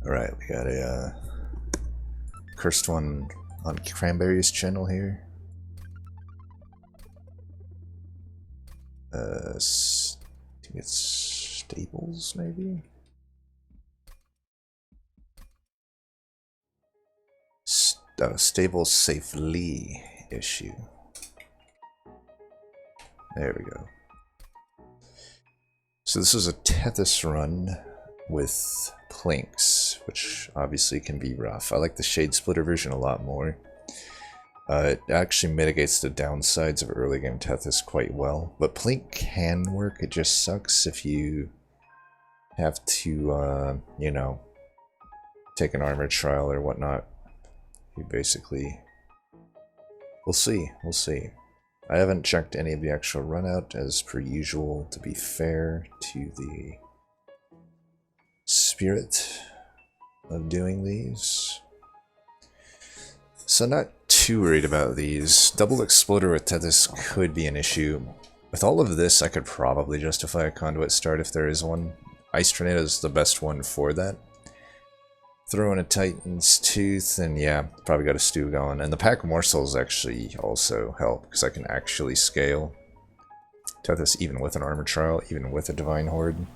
Alright, we got a cursed one on Cranberry's channel here. I think it's Stables, maybe? Stables Safely issue. There we go. So this is a Tethys run with Plinks, which obviously can be rough. I like the Shade Splitter version a lot more. It actually mitigates the downsides of early game Tethys quite well, but Plink can work. It just sucks if you have to, you know, take an armor trial or whatnot. You basically... We'll see, we'll see. I haven't checked any of the actual run out as per usual, to be fair to the spirit of doing these. So not too worried about these. Double Exploder with Tethys could be an issue. With all of this, I could probably justify a Conduit start if there is one. Ice Tornado is the best one for that. Throw in a Titan's Tooth, and yeah, probably got a stew going. And the Pack Morsels actually also help, because I can actually scale Tethys even with an Armor Trial, even with a Divine Horde.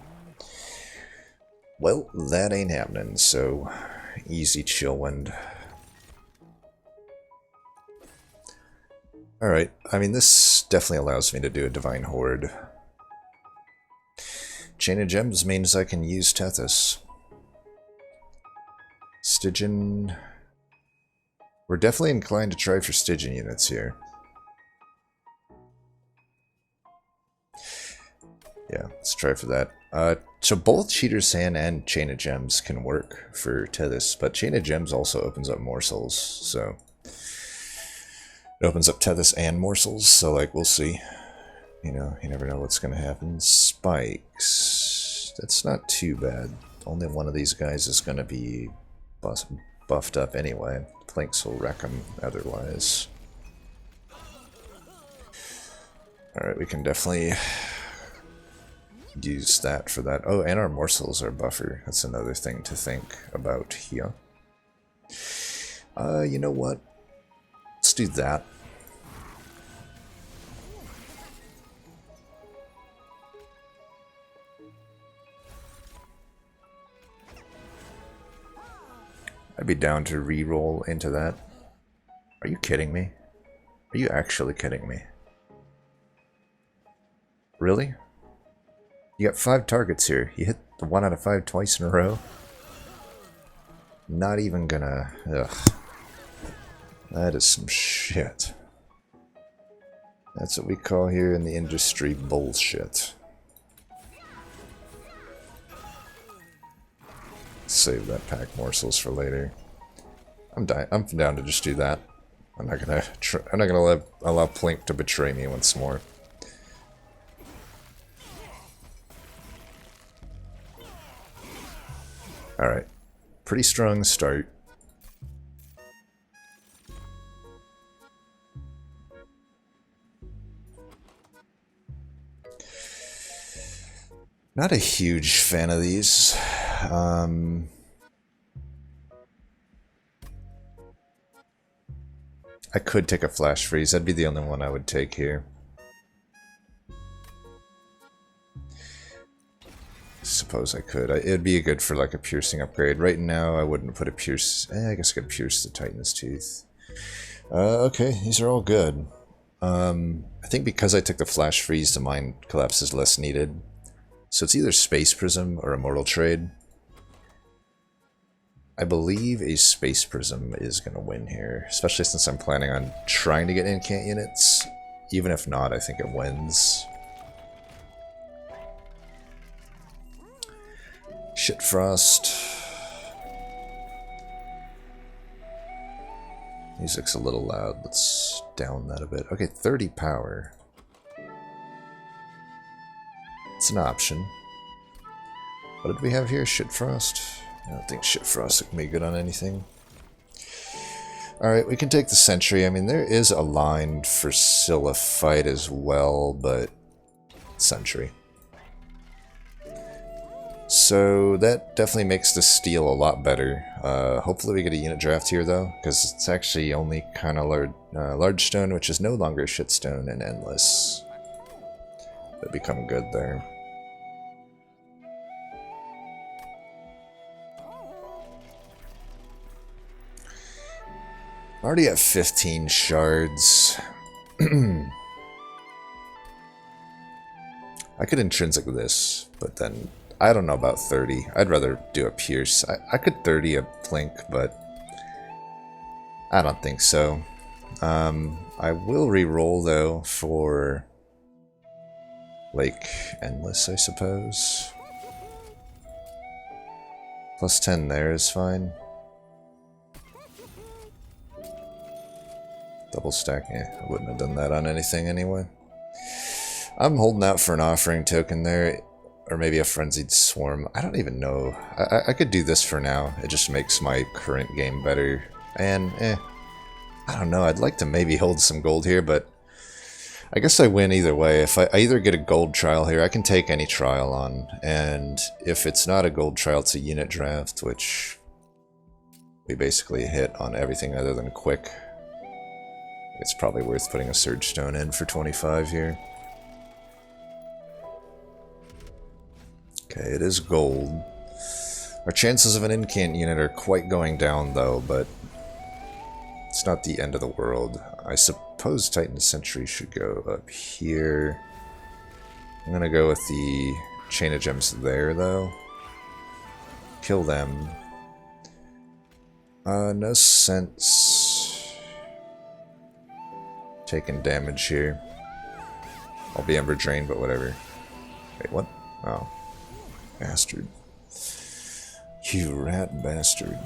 Well, that ain't happening, so easy chill wind. Alright, I mean, this definitely allows me to do a Divine Horde. Chain of Gems means I can use Tethys. Stygian... We're definitely inclined to try for Stygian units here. Yeah, let's try for that. So both Cheater's Hand and Chain of Gems can work for Tethys, but Chain of Gems also opens up Morsels, so... It opens up Tethys and Morsels, so like, we'll see. You know, you never know what's gonna happen. Spikes... That's not too bad. Only one of these guys is gonna be buffed up anyway. Plinks will wreck them otherwise. Alright, we can definitely use that for that. Oh, and our Morsels are buffer. That's another thing to think about here. You know what? Let's do that. I'd be down to re-roll into that. Are you kidding me? Are you actually kidding me? Really? You got 5 targets here. You hit the 1 out of 5 twice in a row? Not even gonna... Ugh. That is some shit. That's what we call here in the industry bullshit. Save that Pack Morsels for later. I'm down to just do that. I'm not gonna allow Plink to betray me once more. Alright. Pretty strong start. Not a huge fan of these. I could take a Flash Freeze. That'd be the only one I would take here. Suppose I could. It'd be good for like a piercing upgrade. Right now, I wouldn't put a pierce. I guess I could pierce the Titan's Tooth. Okay, these are all good. I think because I took the Flash Freeze, the Mind Collapse is less needed. So it's either Space Prism or Immortal Trade. I believe a Space Prism is going to win here, especially since I'm planning on trying to get incant units. Even if not, I think it wins. Shit Frost. Music's a little loud. Let's down that a bit. Okay, 30 power. It's an option. What did we have here? Shit Frost? I don't think Shit Frost can be good on anything. Alright, we can take the Sentry. I mean, there is a line for Scylla fight as well, but Sentry. So that definitely makes the steel a lot better. Hopefully we get a unit draft here though, because it's actually only kind of large stone, which is no longer shitstone and endless. That become good there. Already at 15 shards. I could intrinsic this, but then I don't know about 30. I'd rather do a pierce. I could 30 a plink, but I don't think so. I will re-roll though for like endless, I suppose. Plus 10 there is fine. Double stack, I wouldn't have done that on anything anyway. I'm holding out for an offering token there, or maybe a frenzied swarm. I don't even know. I could do this for now. It just makes my current game better. And, I don't know. I'd like to maybe hold some gold here, but I guess I win either way. If I either get a gold trial here, I can take any trial on. And if it's not a gold trial, it's a unit draft, which we basically hit on everything other than quick. It's probably worth putting a Surge Stone in for 25 here. Okay, it is gold. Our chances of an incant unit are quite going down though, but it's not the end of the world. I suppose Titan Sentry should go up here. I'm gonna go with the Chain of Gems there though. Kill them. No sense taking damage here. I'll be Ember Drained, but whatever. Wait, what? Oh. Bastard. You rat bastard.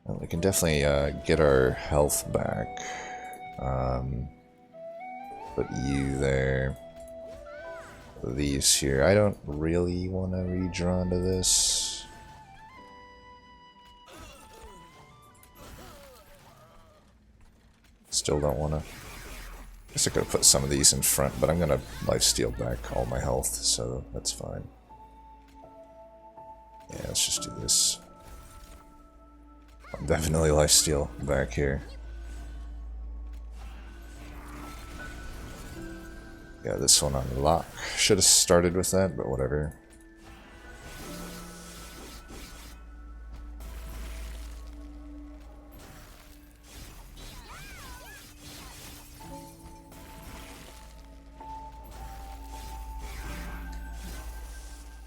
Well, we can definitely get our health back. Put you there. These here. I don't really want to redraw into this. Still don't want to. I guess I could have put some of these in front, but I'm going to lifesteal back all my health, so that's fine. Yeah, let's just do this. I'll definitely lifesteal back here. Yeah, this one on lock. Should have started with that, but whatever.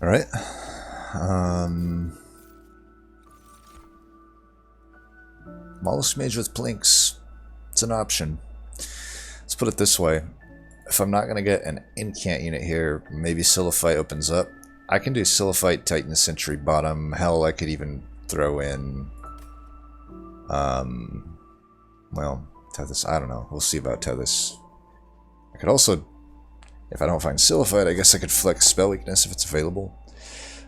Alright. Mollusk Mage with Plinks. It's an option. Let's put it this way. If I'm not going to get an incant unit here, maybe Siliphyte opens up. I can do Siliphyte, Titan Sentry bottom. Hell, I could even throw in... well, Tethys. I don't know. We'll see about Tethys. I could also... If I don't find Siliphyte, I guess I could flex Spell Weakness if it's available.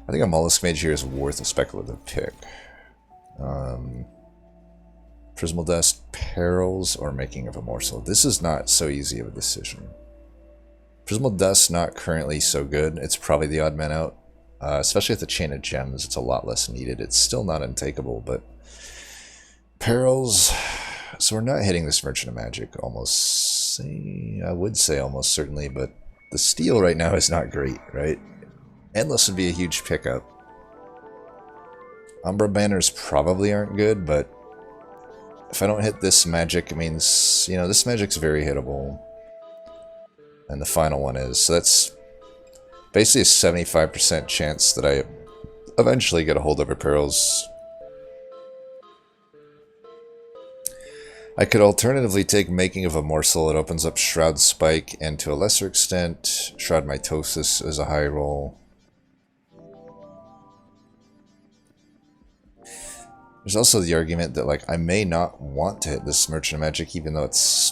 I think a Mollusk Mage here is worth a speculative pick. Prismal Dust, Perils, or Making of a Morsel. This is not so easy of a decision. Prismal Dust not currently so good. It's probably the odd man out. Especially with the Chain of Gems, it's a lot less needed. It's still not untakeable, but... Perils... So we're not hitting this Merchant of Magic almost... I would say almost certainly, but the steel right now is not great, right? Endless would be a huge pickup. Umbra Banners probably aren't good, but if I don't hit this magic, it means, you know, this magic's very hittable. And the final one is. So that's basically a 75% chance that I eventually get a holdover Perils. I could alternatively take Making of a Morsel. It opens up Shroud Spike, and to a lesser extent, Shroud Mitosis as a high roll. There's also the argument that, like, I may not want to hit this Merchant of Magic, even though it's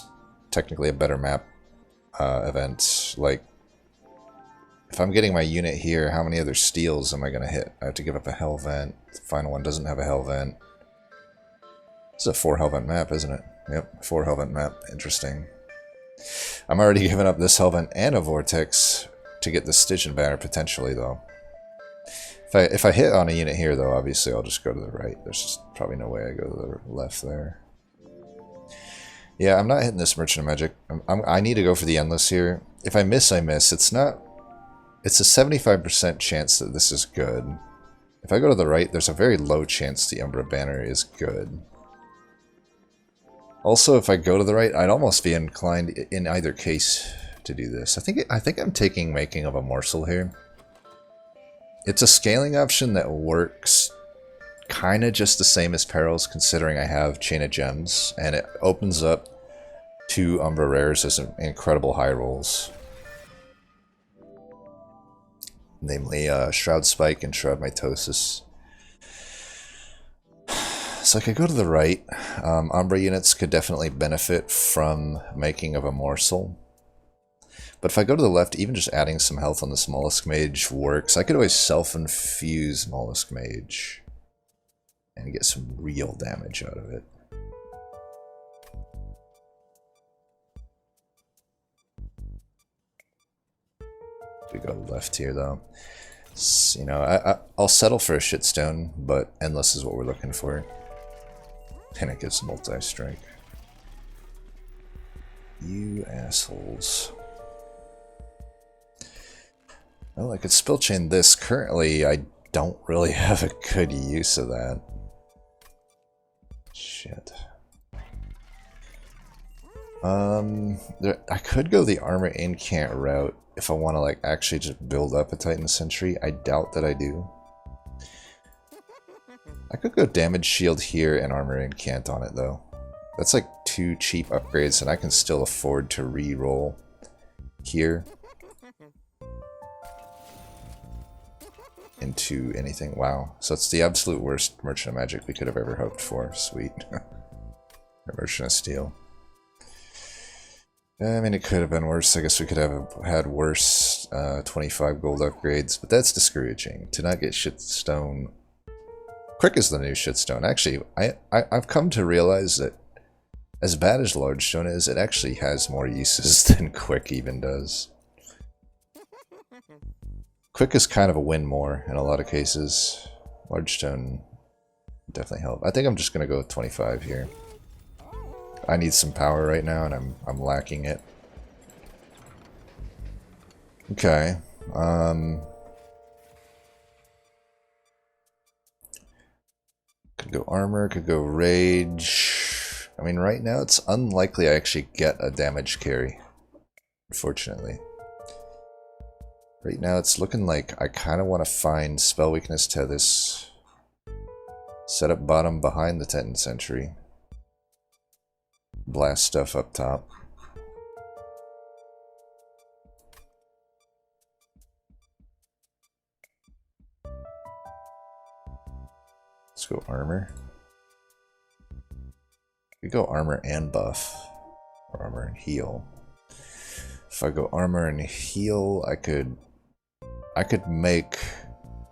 technically a better map event. Like, if I'm getting my unit here, how many other steals am I going to hit? I have to give up a Hell Vent. The final one doesn't have a Hell Vent. It's a 4 Hell Vent map, isn't it? Yep, 4 Hell Vent map. Interesting. I'm already giving up this Hellbent and a Vortex to get the Stygian banner potentially, though. If I hit on a unit here, though, obviously I'll just go to the right. There's just probably no way I go to the left there. Yeah, I'm not hitting this Merchant of Magic. I need to go for the Endless here. If I miss, I miss. It's not... It's a 75% chance that this is good. If I go to the right, there's a very low chance the Umbra banner is good. Also, if I go to the right, I'd almost be inclined in either case to do this. I think I'm taking Making of a Morsel here. It's a scaling option that works kind of just the same as Perils, considering I have Chain of Gems, and it opens up 2 Umbra Rares as incredible high rolls. Namely, Shroud Spike and Shroud Mitosis. So I could go to the right. Umbra units could definitely benefit from Making of a Morsel. But if I go to the left, even just adding some health on this Mollusk Mage works. I could always self-infuse Mollusk Mage and get some real damage out of it. We go left here, though. So, you know, I'll settle for a Shitstone, but Endless is what we're looking for. And it gives multi-strike. You assholes. Well, I could spell chain this. Currently, I don't really have a good use of that. Shit. I could go the Armor Incant route if I want to, like, actually just build up a Titan Sentry. I doubt that I do. I could go Damage Shield here and Armor Incant on it, though. That's like 2 cheap upgrades, and I can still afford to re-roll here into anything. Wow. So it's the absolute worst Merchant of Magic we could have ever hoped for. Sweet. Merchant of Steel. I mean, it could have been worse. I guess we could have had worse 25 gold upgrades, but that's discouraging. To not get Shitstone. Quick is the new Shitstone. Actually, I've come to realize that as bad as Large Stone is, it actually has more uses than Quick even does. Quick is kind of a win more in a lot of cases. Large Stone definitely help. I think I'm just going to go with 25 here. I need some power right now, and I'm lacking it. Okay. Could go armor, could go rage. I mean, right now it's unlikely I actually get a damage carry, unfortunately. Right now it's looking like I kind of want to find spell weakness to this. Set up bottom behind the Titan Sentry. Blast stuff up top. Let's go armor. We go armor and buff. Or armor and heal. If I go armor and heal, I could make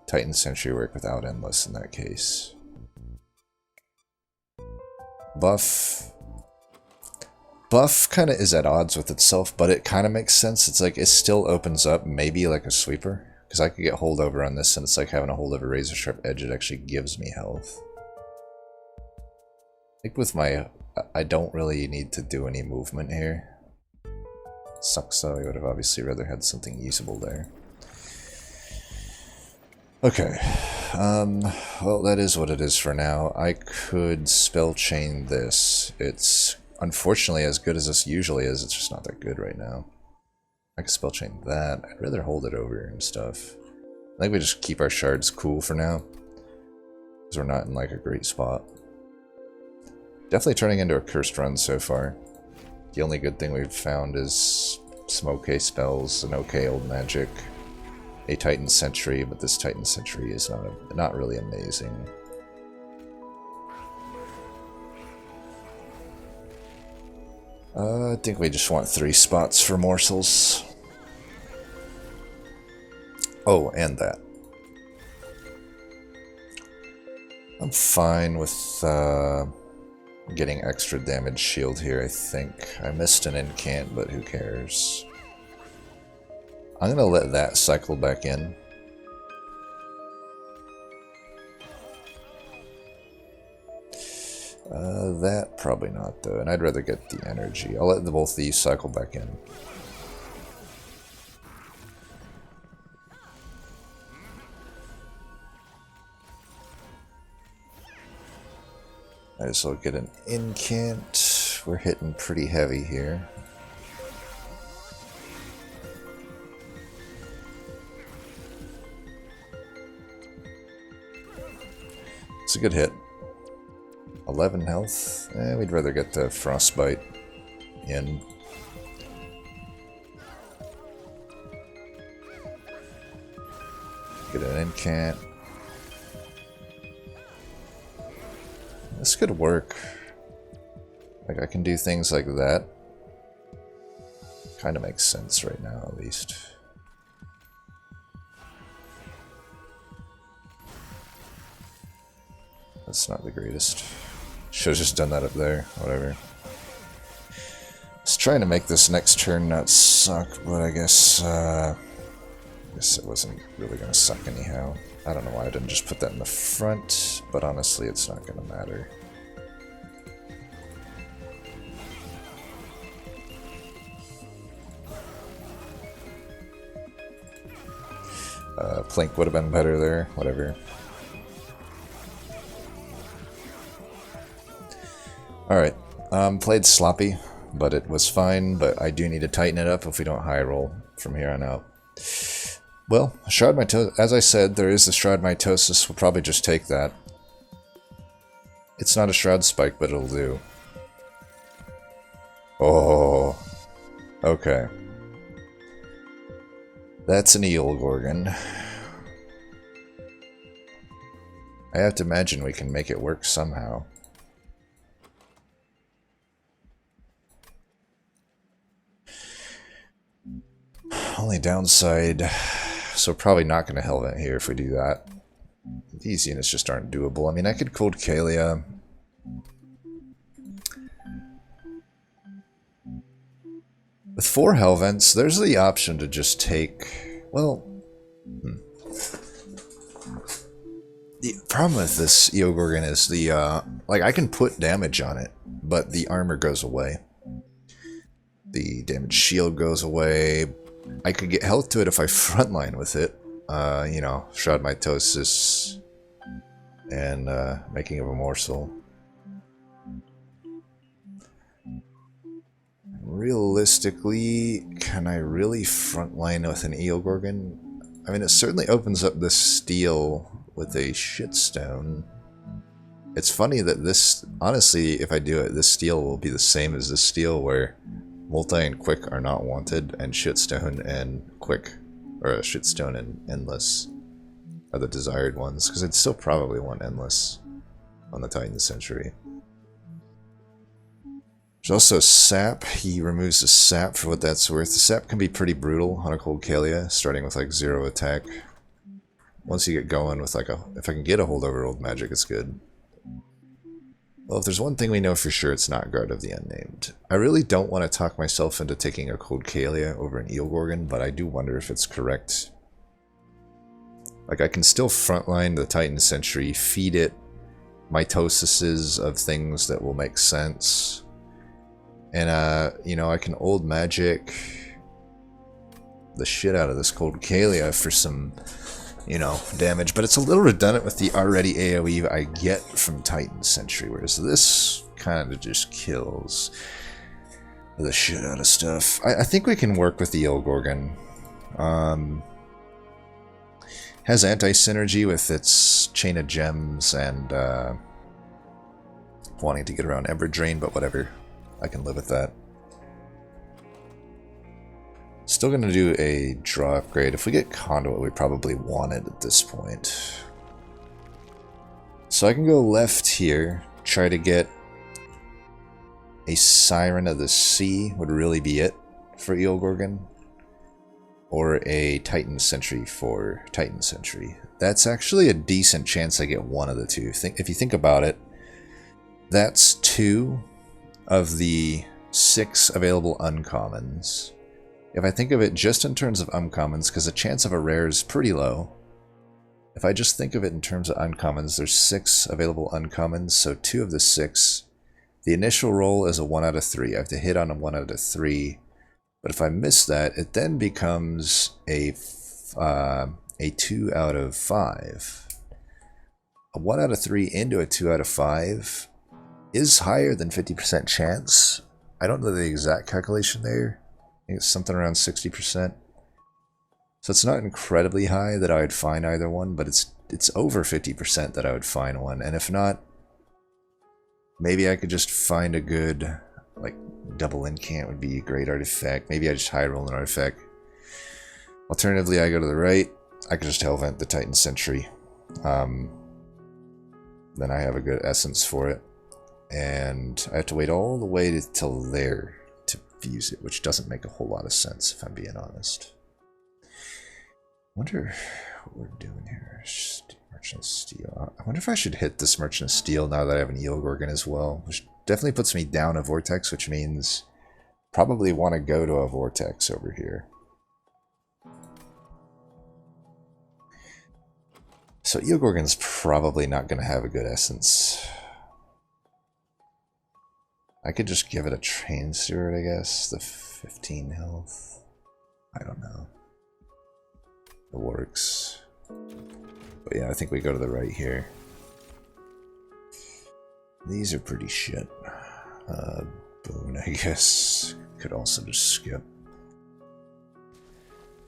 Titan Sentry work without Endless in that case. Buff kind of is at odds with itself, but it kind of makes sense. It's like it still opens up maybe like a sweeper, because I could get holdover on this, and it's like having a holdover razor sharp edge. It actually gives me health. I think with my, I don't really need to do any movement here. Sucks though. I would have obviously rather had something usable there. Okay. Well, that is what it is for now. I could spell chain this. It's unfortunately as good as this usually is. It's just not that good right now. I could spell chain that. I'd rather hold it over and stuff. I think we just keep our shards cool for now, because we're not in like a great spot. Definitely turning into a cursed run so far. The only good thing we've found is some okay spells, an okay old magic, a Titan Sentry, but this Titan Sentry is not really amazing. I think we just want 3 spots for morsels. Oh, and that. I'm fine with getting extra damage shield here, I think. I missed an incant, but who cares? I'm gonna let that cycle back in. That probably not though, and I'd rather get the energy. I'll let both these cycle back in. Might as well get an incant. We're hitting pretty heavy here. It's a good hit. 11 health. We'd rather get the frostbite in. Get an incant. This could work. Like, I can do things like that. Kind of makes sense right now, at least. That's not the greatest. Should've just done that up there. Whatever. Just trying to make this next turn not suck, but I guess it wasn't really gonna suck anyhow. I don't know why I didn't just put that in the front, but honestly, it's not gonna matter. Plink would have been better there. Whatever. Alright, played sloppy, but it was fine, but I do need to tighten it up if we don't high roll from here on out. Well, Shroud Mitosis, as I said, there is the Shroud Mitosis, we'll probably just take that. It's not a Shroud Spike, but it'll do. Oh, okay. That's an Eel Gorgon. I have to imagine we can make it work somehow. Only downside, so probably not going to Hellvent here if we do that. These units just aren't doable. I mean, I could Cold Kalia. With 4 Hellvents, there's the option to just take... Well... The problem with this Eel Gorgon is the, like, I can put damage on it, but the armor goes away. The damage shield goes away. I could get health to it if I frontline with it. You know, Shroud Mitosis and Making of a Morsel. Realistically, can I really frontline with an Eel Gorgon? I mean, it certainly opens up this steel with a shitstone. It's funny that this, honestly, if I do it, this steel will be the same as this steel where multi and quick are not wanted, and shitstone and quick, or shitstone and endless are the desired ones, because I'd still probably want endless on the Titan Century. There's also sap. He removes the sap for what that's worth. The sap can be pretty brutal on a Cold Kalia, starting with like 0 attack. Once you get going with like if I can get a holdover old magic, it's good. Well, if there's one thing we know for sure, it's not Guard of the Unnamed. I really don't want to talk myself into taking a Cold Kalia over an Eel Gorgon, but I do wonder if it's correct. Like, I can still frontline the Titan Sentry, feed it mitosises of things that will make sense. And, you know, I can old magic the shit out of this Cold Kalia for some, you know, damage, but it's a little redundant with the already AoE I get from Titan Sentry, whereas this kind of just kills the shit out of stuff. I think we can work with the Eel Gorgon. Has anti-synergy with its Chain of Gems and wanting to get around Ember Drain, but whatever. I can live with that. Still gonna do a draw upgrade. If we get Conduit, we probably want it at this point. So I can go left here, try to get a Siren of the Sea, would really be it for Eel Gorgon. Or a Titan Sentry for Titan Sentry. That's actually a decent chance I get one of the two. If you think about it, That's 2 of the 6 available uncommons. If I think of it just in terms of uncommons, because the chance of a rare is pretty low. If I just think of it in terms of uncommons, there's 6 available uncommons, so 2 of the 6. The initial roll is a 1 out of 3. I have to hit on a 1 out of 3. But if I miss that, it then becomes a 2 out of 5. A 1 out of 3 into a 2 out of 5 is higher than 50% chance. I don't know the exact calculation there. I think it's something around 60%. So it's not incredibly high that I would find either one, but it's over 50% that I would find one. And if not, maybe I could just find a good, like, double incant would be a great artifact. Maybe I just high roll an artifact. Alternatively, I go to the right. I could just Hellvent the Titan Sentry. Then I have a good essence for it. And I have to wait all the way till there to fuse it, which doesn't make a whole lot of sense if I'm being honest. Wonder what we're doing here. Merchant of Steel. I wonder if I should hit this Merchant of Steel now that I have an Eel Gorgon as well. Which definitely puts me down a Vortex, which means probably want to go to a Vortex over here. So Eel Gorgon's probably not going to have a good essence. I could just give it a Train Steward, I guess. The 15 health. I don't know. It works. But yeah, I think we go to the right here. These are pretty shit. Boon, I guess. Could also just skip.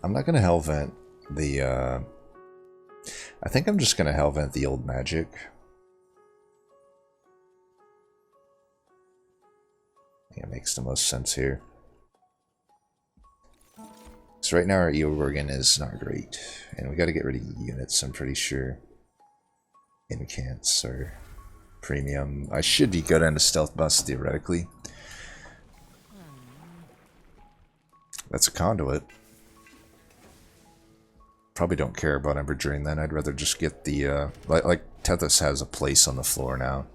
I'm not gonna Hellvent the, I think I'm just gonna Hellvent the old magic. I think it makes the most sense here. So right now our Eel Gorgon is not great, and we got to get rid of units, I'm pretty sure. Incants are premium. I should be good on a stealth bust, theoretically. That's a conduit. Probably don't care about Ember Drain then. I'd rather just get the, like Tethys has a place on the floor now.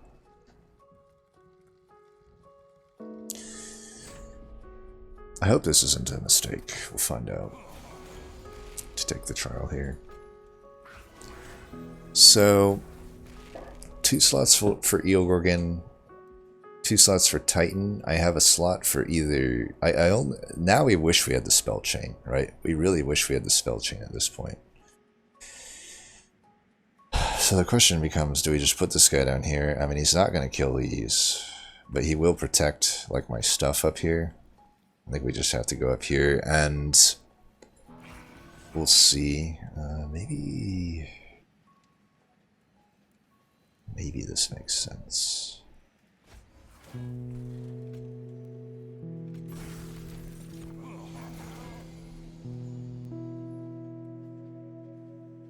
I hope this isn't a mistake. We'll find out. To take the trial here. So, 2 slots for Eel Gorgon, 2 slots for Titan. I have a slot for either... now we wish we had the Spell Chain, right? We really wish we had the Spell Chain at this point. So the question becomes, do we just put this guy down here? I mean, he's not going to kill these, but he will protect, like, my stuff up here. I think we just have to go up here, and we'll see. Maybe this makes sense.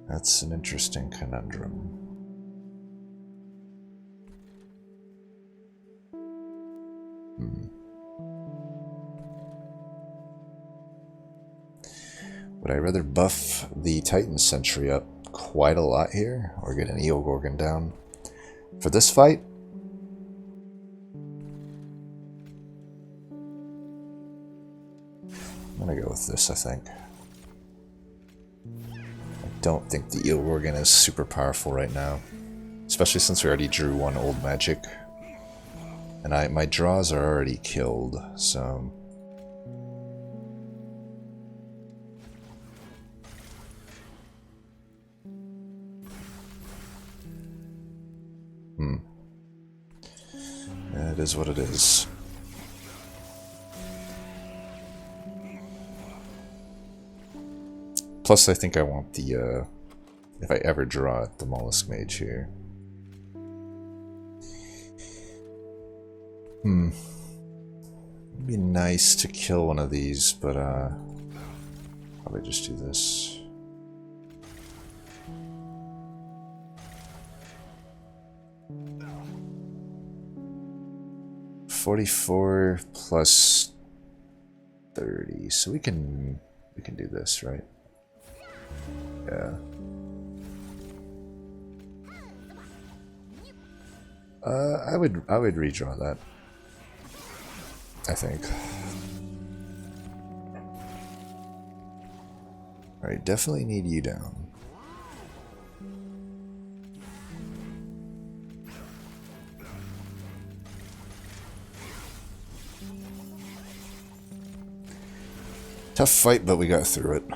That's an interesting conundrum. Would I rather buff the Titan Sentry up quite a lot here, or get an Eel Gorgon down? For this fight, I'm gonna go with this, I think. I don't think the Eel Gorgon is super powerful right now, especially since we already drew 1 old magic. And my draws are already killed, so... It is what it is. Plus, I think I want the, if I ever draw it, the Mollusk Mage here. It'd be nice to kill one of these, but, probably just do this. $44 plus 30, so we can do this, right? Yeah. I would redraw that. I think. Alright, definitely need you down. Tough fight, but we got through it.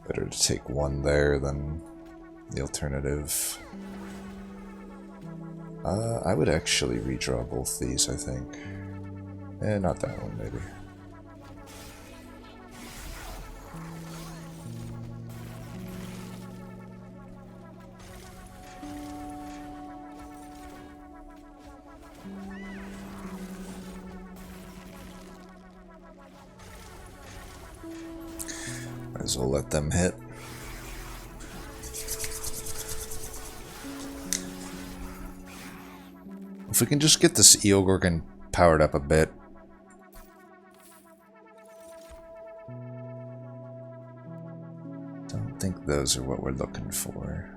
Better to take one there than the alternative. I would actually redraw both these, I think. Not that one, maybe. Might as well let them hit. If we can just get this Gorgon powered up a bit. Don't think those are what we're looking for.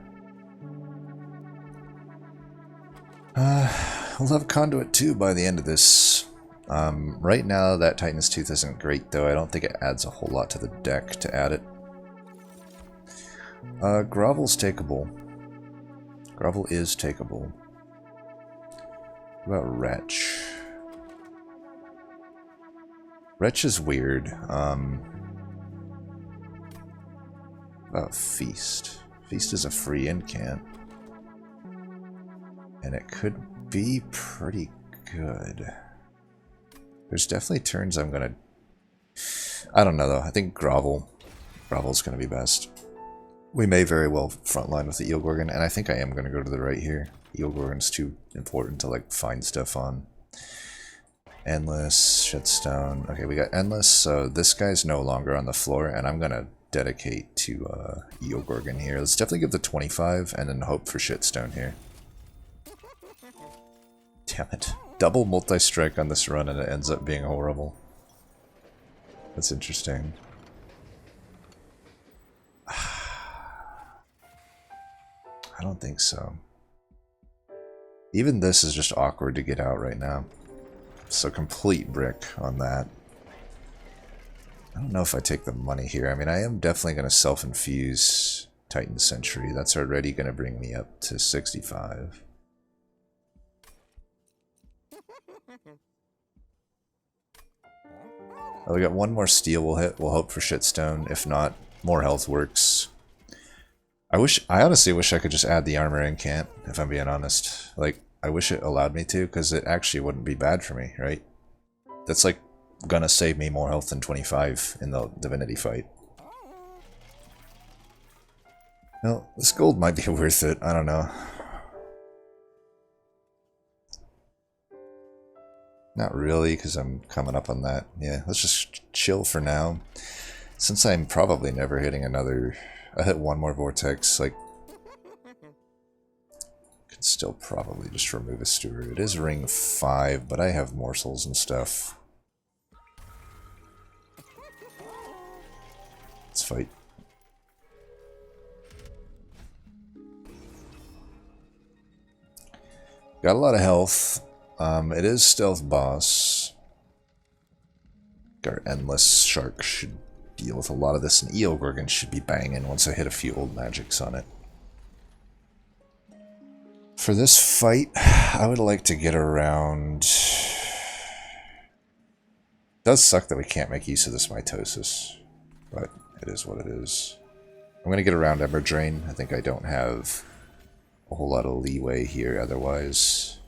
We'll have Conduit 2 by the end of this. Right now, that Titan's Tooth isn't great, though. I don't think it adds a whole lot to the deck to add it. Grovel's takeable. Grovel is takeable. What about Wretch? Wretch is weird. About Feast. Feast is a free incant. And it could be pretty good. There's definitely turns I'm gonna... I don't know though, I think Grovel's gonna be best. We may very well frontline with the Gorgon, and I think I am gonna go to the right here. Gorgon's too important to like find stuff on. Endless, Shedstone. Okay, we got Endless, so this guy's no longer on the floor, and I'm gonna dedicate to Gorgon here. Let's definitely give the 25 and then hope for Shitstone here. Damn it. Double multi-strike on this run and it ends up being horrible. That's interesting. I don't think so. Even this is just awkward to get out right now. So complete brick on that. I don't know if I take the money here. I mean, I am definitely going to self-infuse Titan Sentry. That's already going to bring me up to 65. Oh, we got one more steel we'll hit. We'll hope for Shitstone. If not, more health works. I honestly wish I could just add the armor incant, if I'm being honest. Like, I wish it allowed me to, because it actually wouldn't be bad for me, right? That's like gonna save me more health than 25 in the divinity fight. Well, this gold might be worth it, I don't know. Not really, because I'm coming up on that. Yeah, let's just chill for now. Since I'm probably never hitting another... I hit one more vortex, like... Could still probably just remove a steward. It is ring 5, but I have morsels and stuff. Let's fight. Got a lot of health. It is stealth boss. Our endless shark should deal with a lot of this, and Gorgon should be banging once I hit a few old magics on it. For this fight, I would like to get around... It does suck that we can't make use of this mitosis, but it is what it is. I'm going to get around Ember Drain. I think I don't have a whole lot of leeway here otherwise.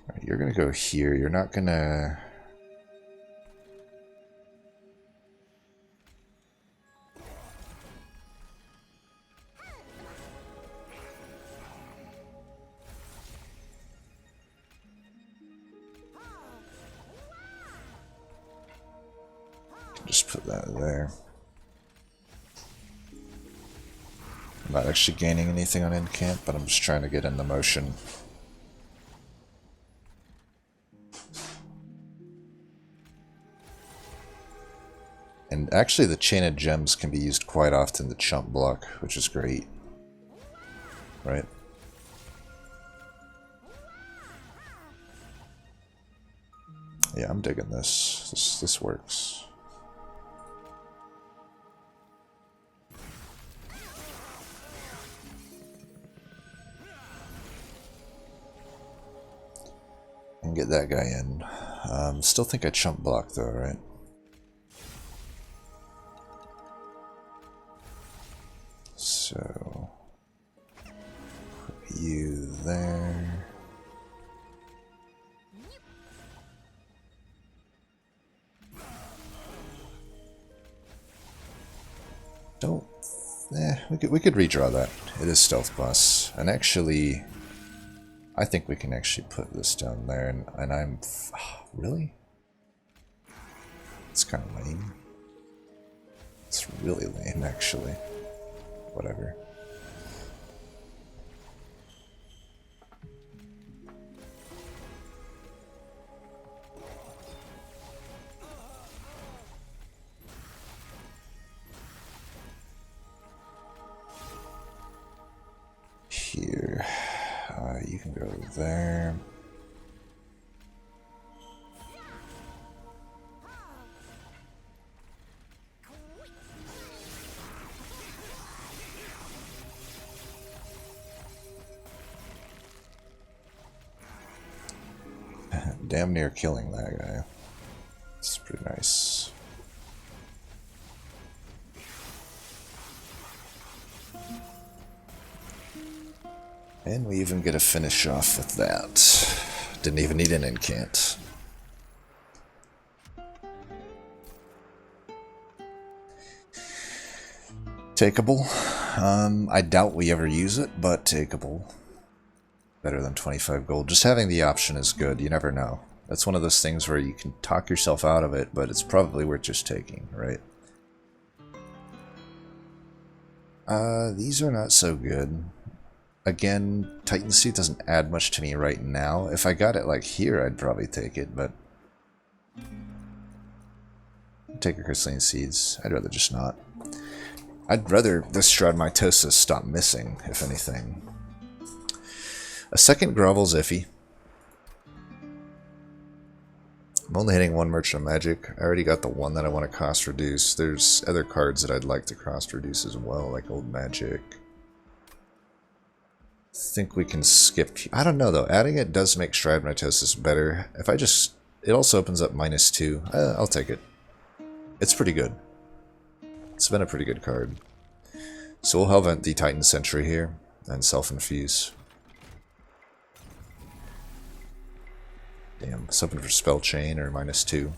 Alright, you're going to go here. You're not going to... Just put that there. I'm not actually gaining anything on incant, but I'm just trying to get in the motion. And actually the Chain of Gems can be used quite often to chump block, which is great. Right? Yeah, I'm digging this. This works. And get that guy in. Still think I chump block though, right? So put you there. Don't. We could redraw that. It is stealth plus, and actually, I think we can actually put this down there. And I'm really. It's kind of lame. It's really lame, actually. Whatever. Here. You can go there. Damn near killing that guy. It's pretty nice. And we even get a finish off with that. Didn't even need an incant. Takeable. I doubt we ever use it, but takeable. Better than 25 gold. Just having the option is good. You never know. That's one of those things where you can talk yourself out of it, but it's probably worth just taking, right? These are not so good. Again, Titan Seed doesn't add much to me right now. If I got it like here, I'd probably take it, but... Take a Crystalline Seeds. I'd rather just not. I'd rather this Stradmitosis stop missing, if anything. A second Grovel's iffy. I'm only hitting one Merchant of Magic. I already got the one that I want to cost reduce. There's other cards that I'd like to cost reduce as well, like Old Magic. Think we can skip. I don't know though. Adding it does make Stradmitosis better. If I just, it also opens up -2. I'll take it. It's pretty good. It's been a pretty good card. So we'll Hellvent the Titan Sentry here and self-infuse. Damn, something for Spell Chain or -2.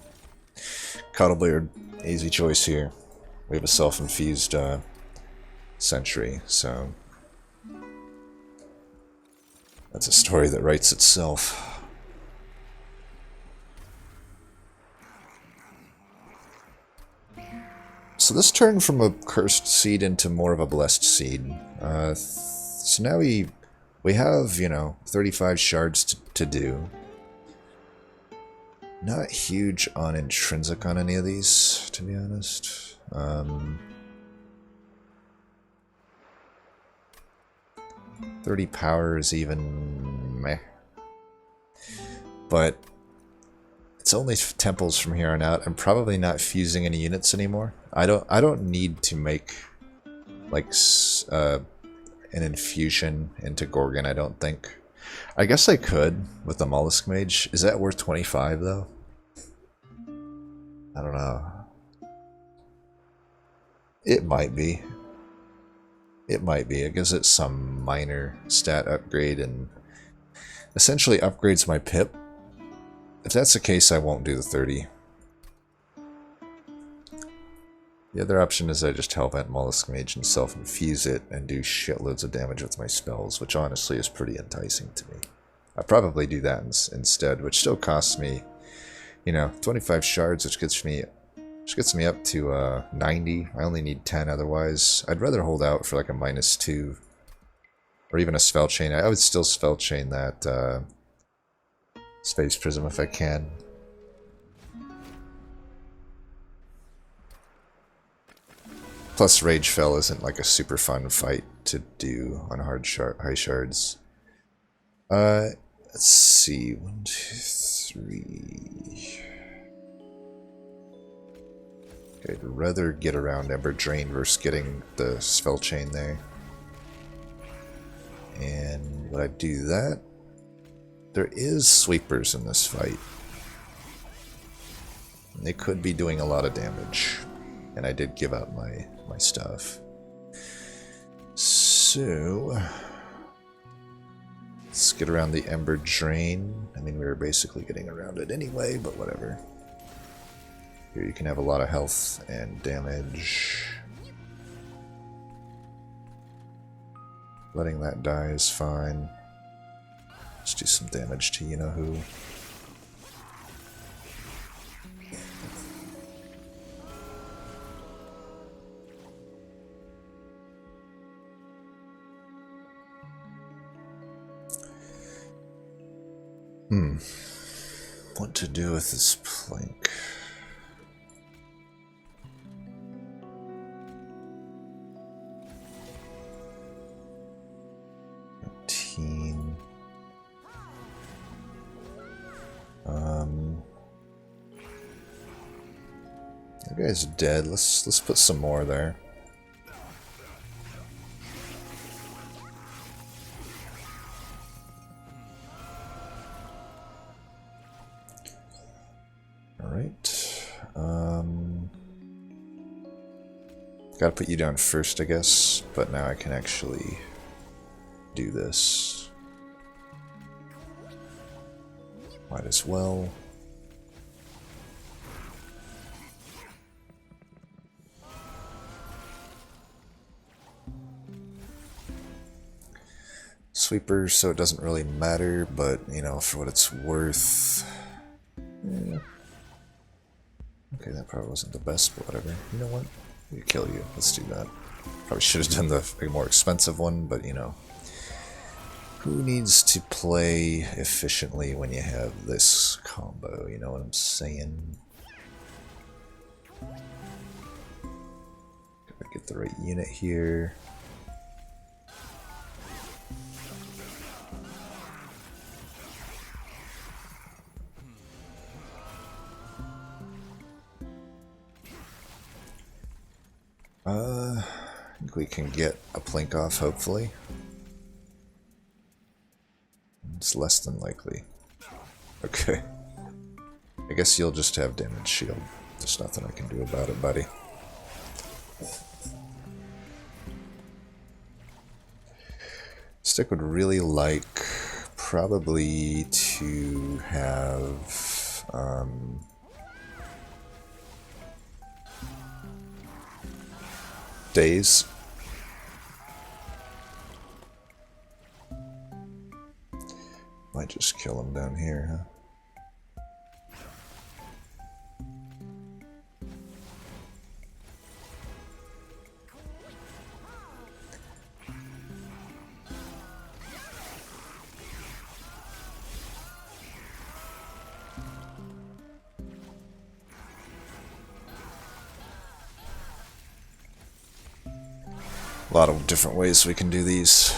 Coddleblade, easy choice here. We have a self-infused Sentry, so. That's a story that writes itself. So this turned from a cursed seed into more of a blessed seed. So now we have, you know, 35 shards to do. Not huge on intrinsic on any of these, to be honest. 30 power is even meh. But it's only temples from here on out. I'm probably not fusing any units anymore. I don't need to make like an infusion into Gorgon, I don't think. I guess I could with the Mollusk Mage. Is that worth 25 though? I don't know. It might be. It might be. It gives it some minor stat upgrade and essentially upgrades my pip. If that's the case, I won't do the 30. The other option is I just Hellvent Mollusk Mage and self-infuse it and do shitloads of damage with my spells, which honestly is pretty enticing to me. I'd probably do that instead, which still costs me, you know, 25 shards, which gets me up to 90. I only need 10 otherwise. I'd rather hold out for like a -2 or even a Spell Chain. I would still Spell Chain that Space Prism if I can. Plus, Rage Fell isn't like a super fun fight to do on high shards. Let's see. 1, 2, 3. Okay, I'd rather get around Ember Drain versus getting the Spell Chain there. And would I do that? There is sweepers in this fight. And they could be doing a lot of damage. And I did give out my stuff. So let's get around the Ember Drain. I mean, we were basically getting around it anyway, but whatever. Here you can have a lot of health and damage. Letting that die is fine. Let's do some damage to you-know-who. What to do with this plank? That guy's dead. Let's put some more there. All right. Gotta put you down first, I guess. But now I can actually do this. Might as well. Sweepers, so it doesn't really matter, but, you know, for what it's worth... Okay, that probably wasn't the best, but whatever. You know what? We kill you. Let's do that. Probably should have done the more expensive one, but, you know. Who needs to play efficiently when you have this combo? You know what I'm saying? Gotta get the right unit here. I think we can get a plink off, hopefully. It's less than likely. Okay. I guess you'll just have damage shield. There's nothing I can do about it, buddy. Stick would really like probably to have days. Might just kill him down here, huh? A lot of different ways we can do these.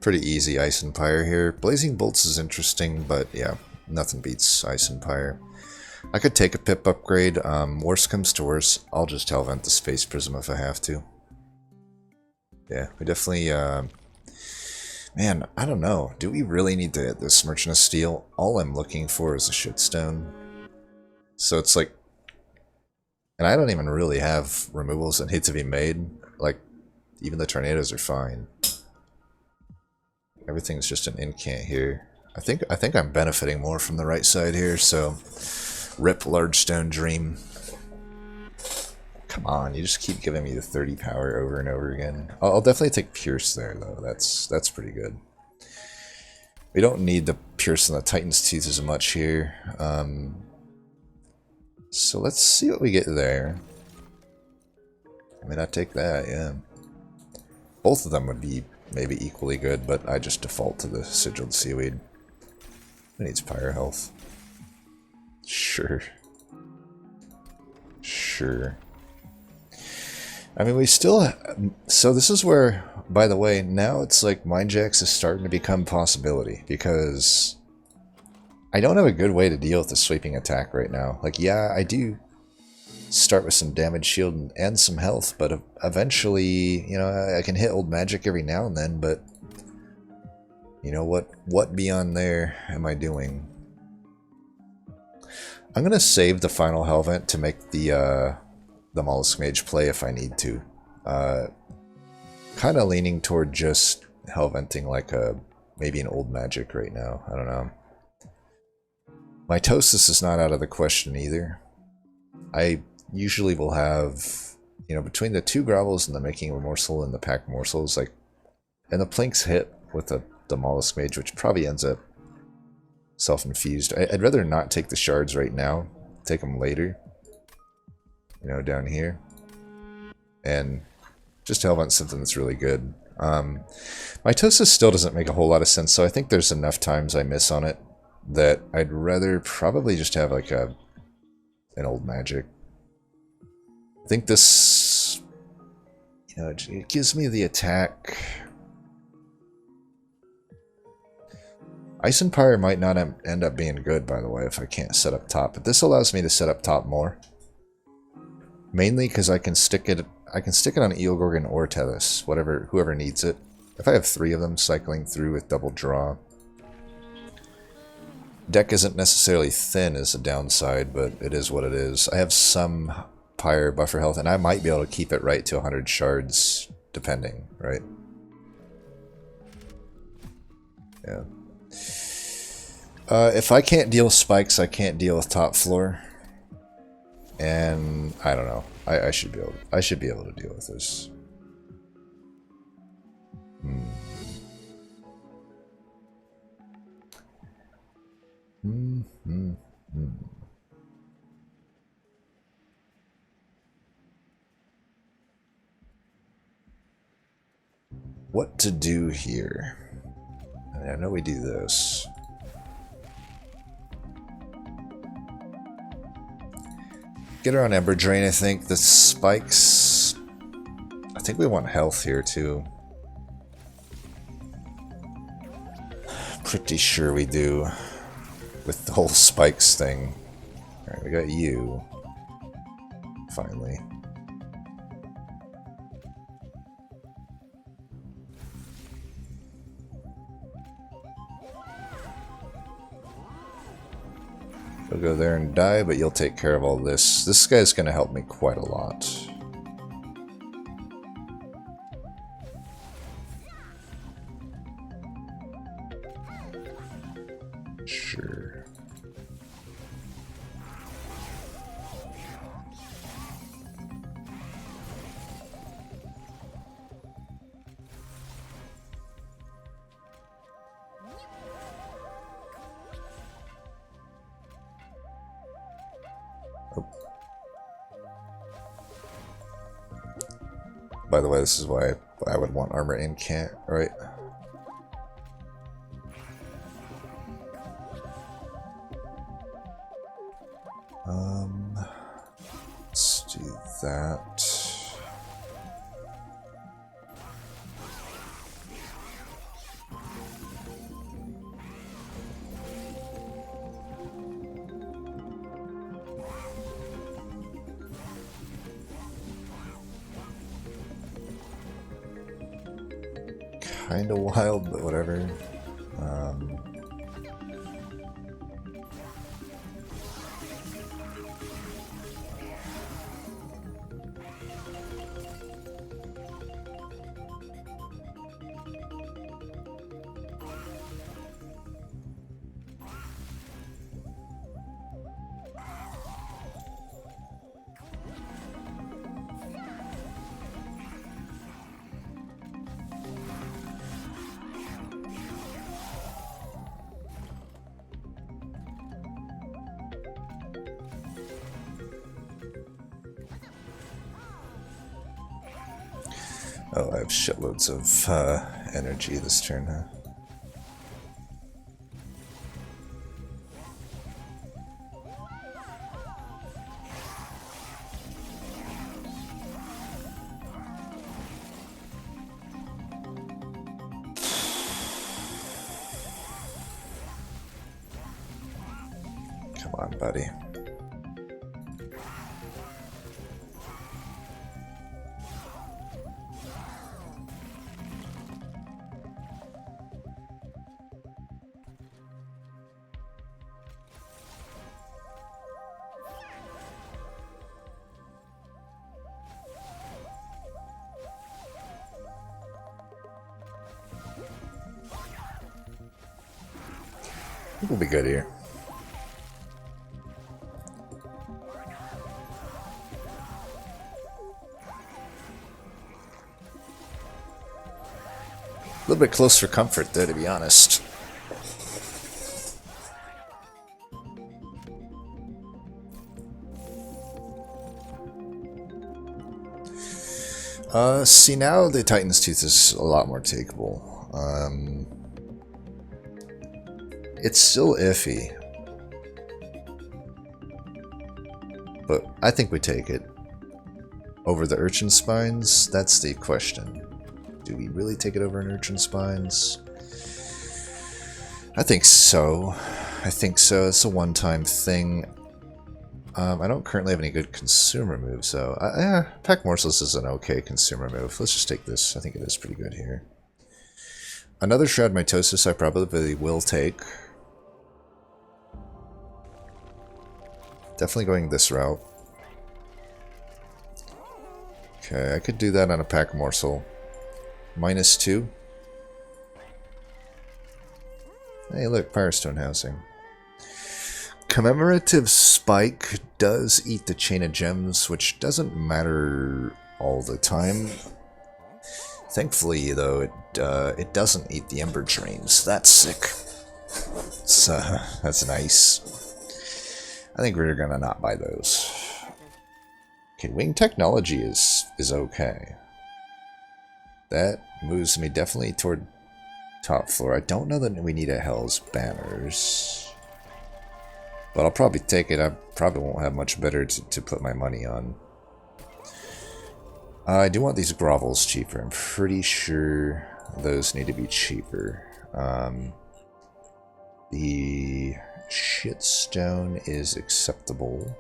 Pretty easy Ice and Pyre here. Blazing Bolts is interesting, but yeah, nothing beats Ice and Pyre. I could take a pip upgrade. Worst comes to worst, I'll just Hellvent the Space Prism if I have to. Yeah, we definitely... Man, I don't know. Do we really need to hit this Merchant of Steel? All I'm looking for is a shitstone. So it's like... And I don't even really have removals that need to be made. Like, even the tornadoes are fine. Everything's just an incant here. I think I'm benefiting more from the right side here, so rip Large Stone Dream. Come on, you just keep giving me the 30 power over and over again. I'll definitely take Pierce there though. That's pretty good. We don't need the Pierce and the Titan's Teeth as much here. So let's see what we get there. I mean, I'd take that, yeah. Both of them would be maybe equally good, but I just default to the Sigiled Seaweed. Who needs Pyre health? Sure. sure. I mean, we still... So this is where, by the way, now it's like Mindjacks is starting to become a possibility, because I don't have a good way to deal with the sweeping attack right now. Like, yeah, I do start with some damage shield and some health, but eventually, you know, I can hit old magic every now and then, but you know, what beyond there am I doing? I'm gonna save the final Hellvent to make the Mollusk Mage play if I need to. Kind of leaning toward just Hellventing like maybe an old magic right now. I don't know. Mitosis is not out of the question either. I usually will have, you know, between the 2 grovels and the Making of a Morsel and the Pack Morsels, like, and the Plinks hit with the Mollusk Mage, which probably ends up self-infused. I'd rather not take the shards right now, take them later, you know, down here, and just Hellvent something that's really good. Mitosis still doesn't make a whole lot of sense, so I think there's enough times I miss on it that I'd rather probably just have like an old magic. I think this, you know, it gives me the attack. Ice and Pyre might not end up being good, by the way, if I can't set up top, but this allows me to set up top more. Mainly because I can stick it on Eel Gorgon or Tethys, whoever needs it. If I have 3 of them cycling through with double draw. Deck isn't necessarily thin as a downside, but it is what it is. I have some Pyre buffer health, and I might be able to keep it right to 100 shards, depending, right? Yeah. If I can't deal with spikes, I can't deal with top floor. And I don't know. I should be able to deal with this. What to do here? I know we do this. Get her on Ember Drain, I think. The spikes... I think we want health here, too. Pretty sure we do. With the whole spikes thing. Alright, we got you. Finally. You'll go there and die, but you'll take care of all this. This guy's gonna help me quite a lot. Sure. By the way, this is why I would want armor and can't, right? Let's do that. Kinda wild, but whatever. Oh, I have shitloads of energy this turn, huh? Come on, buddy. I think we'll be good here. A little bit close for comfort there, to be honest. See, now the Titan's Tooth is a lot more takeable. It's still iffy, but I think we take it. Over the Urchin Spines? That's the question. Do we really take it over an Urchin Spines? I think so. I think so. It's a one-time thing. I don't currently have any good consumer moves, though. Pack Morsels is an okay consumer move. Let's just take this. I think it is pretty good here. Another Shroud Mitosis I probably will take. Definitely going this route. Okay, I could do that on a Pack Morsel. -2. Hey, look, Firestone Housing. Commemorative Spike does eat the Chain of Gems, which doesn't matter all the time. Thankfully, though, it doesn't eat the Ember Drains. That's sick. That's nice. I think we're gonna not buy those. Okay, Wing Technology is okay. That moves me definitely toward top floor. I don't know that we need a Hell's Banners, but I'll probably take it. I probably won't have much better to put my money on. I do want these grovels cheaper. I'm pretty sure those need to be cheaper. The Shitstone is acceptable.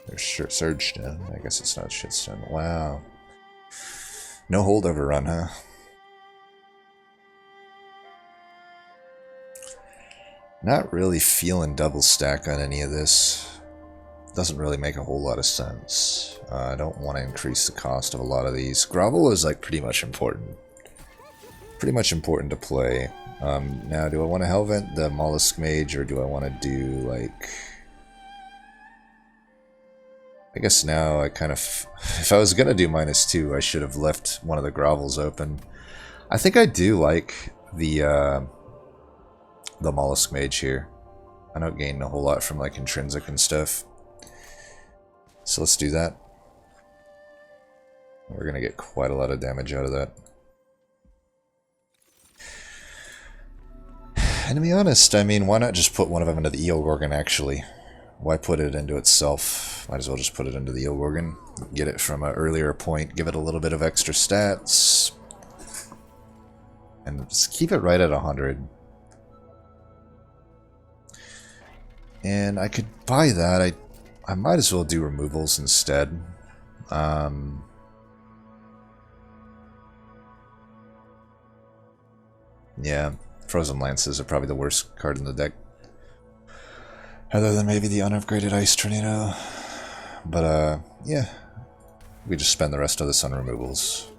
There's Surgestone. I guess it's not Shitstone. Wow. No holdover run, huh? Not really feeling double stack on any of this. Doesn't really make a whole lot of sense. I don't want to increase the cost of a lot of these. Grovel is like pretty much important. Pretty much important to play. Now, do I want to Hellvent the Mollusk Mage, or do I want to do like... I guess now I kind of... If I was going to do -2, I should have left one of the Grovels open. I think I do like the Mollusk Mage here. I don't gain a whole lot from like intrinsic and stuff. So let's do that. We're going to get quite a lot of damage out of that. And to be honest, I mean, why not just put one of them into the Eel Gorgon, actually? Why put it into itself? Might as well just put it into the Eel Gorgon. Get it from an earlier point, give it a little bit of extra stats. And just keep it right at 100. And I could buy that. I might as well do removals instead. Yeah, Frozen Lances are probably the worst card in the deck. Other than maybe the unupgraded Ice Tornado. But, yeah. We just spend the rest of this on removals.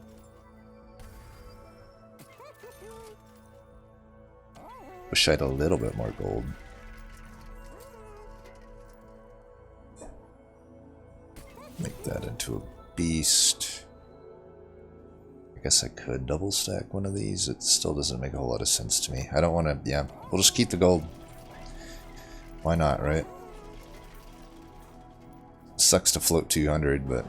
Wish I had a little bit more gold. Make that into a beast. I guess I could double stack one of these. It still doesn't make a whole lot of sense to me. I don't want to, yeah. We'll just keep the gold. Why not, right? Sucks to float 200, but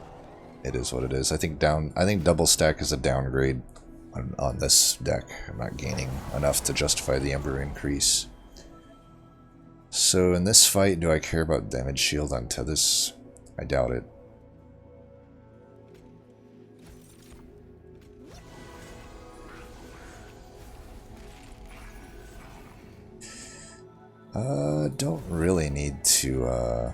it is what it is. I think double stack is a downgrade on this deck. I'm not gaining enough to justify the Ember increase. So in this fight, do I care about damage shield on Tethys? I doubt it. Don't really need to,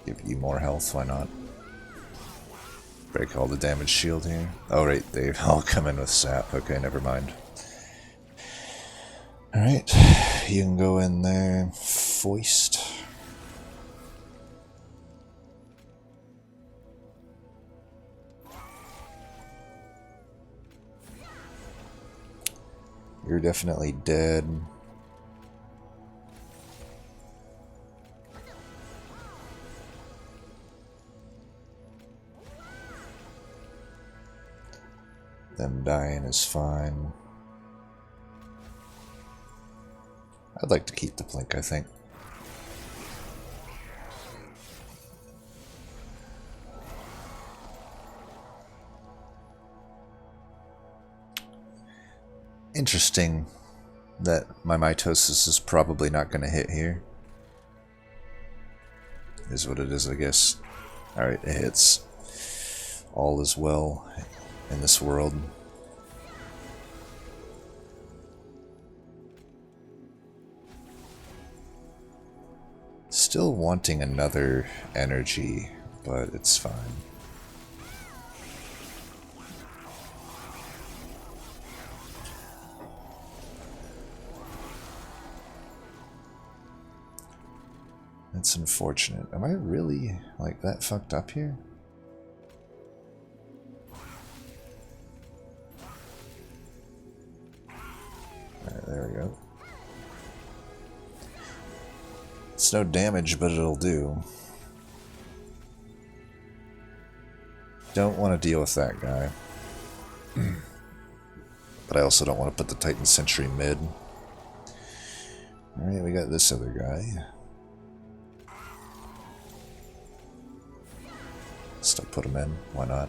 give you more health, why not? Break all the damage shield here. Oh, right, they've all come in with sap. Okay, never mind. Alright, you can go in there, foist. You're definitely dead. Them dying is fine. I'd like to keep the blink, I think. Interesting that my mitosis is probably not going to hit here. Is what it is, I guess. Alright, it hits. All is well in this world. Still wanting another energy, but it's fine. It's unfortunate. Am I really, like, that fucked up here? Alright, there we go. It's no damage, but it'll do. Don't want to deal with that guy. But I also don't want to put the Titan Sentry mid. Alright, we got this other guy. Still put him in, why not?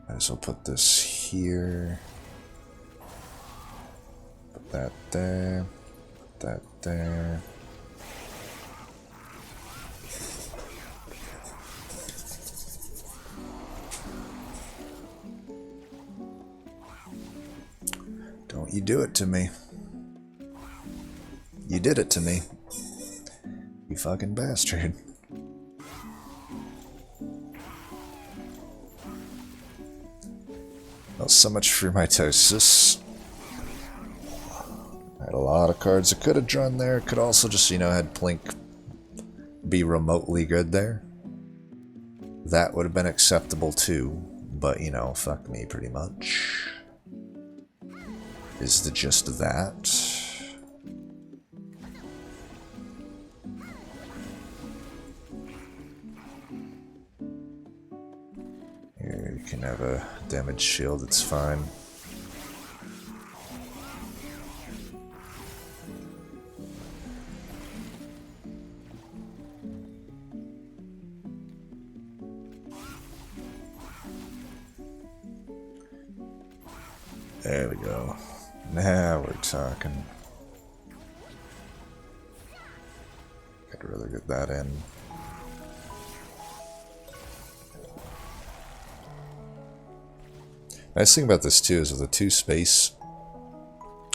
Might as well put this here. Put that there. Put that there. Don't you do it to me. You did it to me. You fucking bastard. Well, so much for mitosis. I had a lot of cards I could have drawn there. Could also just, you know, had Plink be remotely good there. That would have been acceptable too. But, you know, fuck me pretty much. Is the gist of that. Here, you can have a damage shield, it's fine. There we go. Now we're talking. Could really get that in. Nice thing about this too is with the 2 space,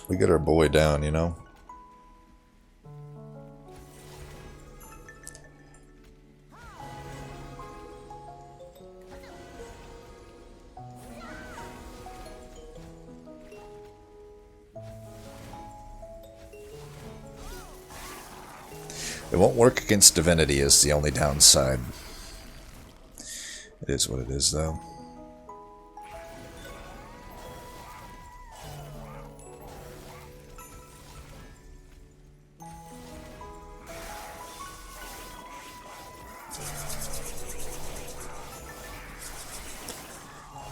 we get our boy down, you know? It won't work against Divinity is the only downside. It is what it is though.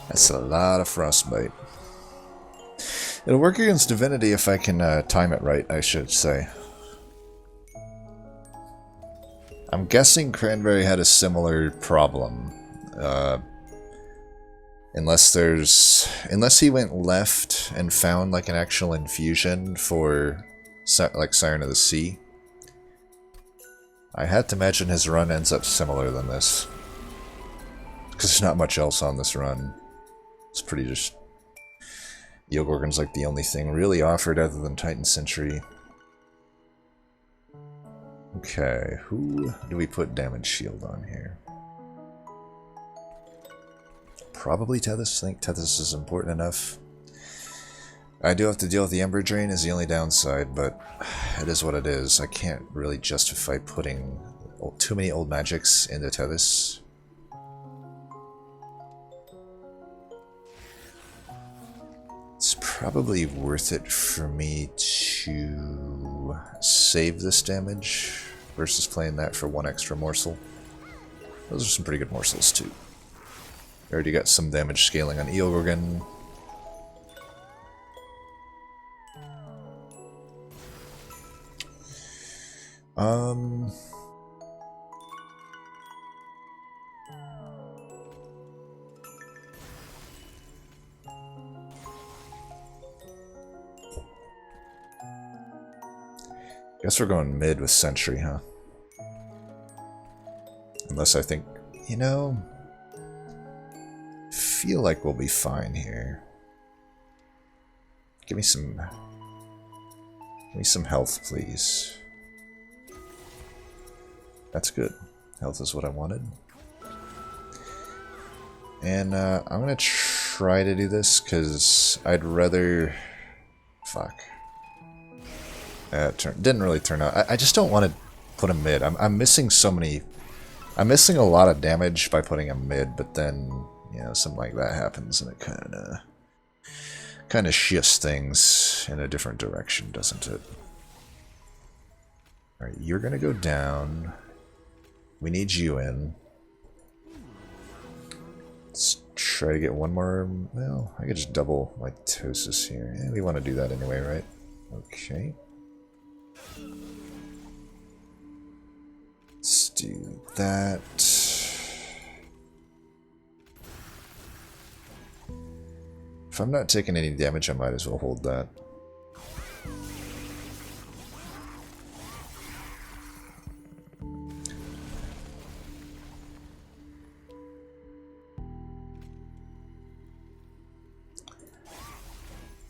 That's a lot of frostbite. It'll work against Divinity if I can time it right, I should say. I'm guessing Cranberry had a similar problem. Unless he went left and found like an actual infusion for like Siren of the Sea. I had to imagine his run ends up similar than this. Because there's not much else on this run. It's pretty just... Gorgon's like the only thing really offered other than Titan Sentry. Okay, who do we put damage shield on here? Probably Tethys. I think Tethys is important enough. I do have to deal with the Ember Drain is the only downside, but it is what it is. I can't really justify putting too many old magics into Tethys. It's probably worth it for me to save this damage versus playing that for one extra morsel. Those are some pretty good morsels too. Already got some damage scaling on Gorgon. Guess we're going mid with Sentry, huh? Unless I think, you know, feel like we'll be fine here. Give me some health, please. That's good. Health is what I wanted. And I'm gonna try to do this because I'd rather... Fuck. Didn't really turn out. I just don't want to put him mid. I'm missing so many... I'm missing a lot of damage by putting him mid, but then, you know, something like that happens and it kind of shifts things in a different direction, doesn't it? Alright, you're gonna go down. We need you in. Let's try to get one more... Well, I could just double Mitosis here. Yeah, we want to do that anyway, right? Okay. Let's do that. If I'm not taking any damage, I might as well hold that.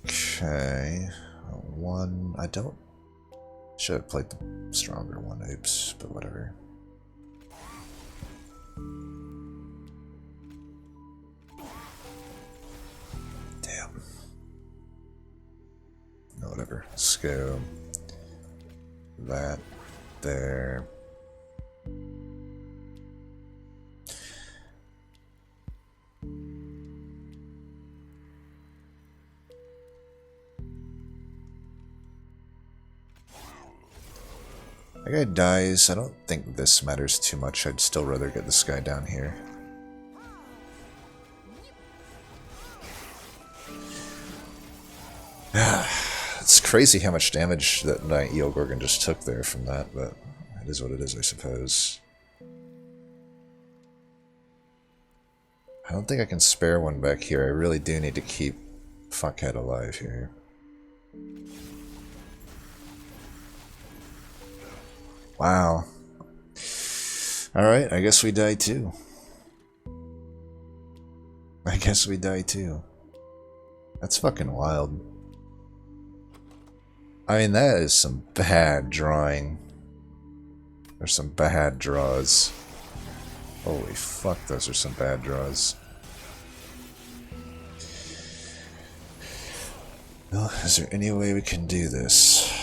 Okay. One. I don't... Should have played the stronger one. Oops, but whatever. Damn. No, whatever. Let's go. That. There. That guy dies. I don't think this matters too much. I'd still rather get this guy down here. It's crazy how much damage that Gorgon just took there from that, but it is what it is, I suppose. I don't think I can spare one back here. I really do need to keep Fuckhead alive here. Wow. Alright, I guess we die too. I guess we die too. That's fucking wild. I mean, that is some bad drawing. There's some bad draws. Holy fuck, those are some bad draws. Well, is there any way we can do this?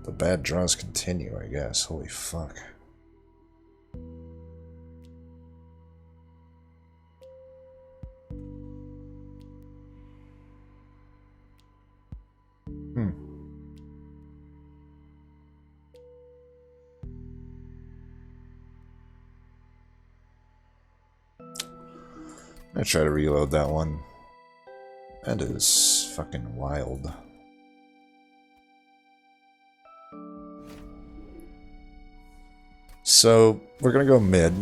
The bad draws continue, I guess. Holy fuck. I'm gonna try to reload that one. That is fucking wild. So, we're gonna go mid.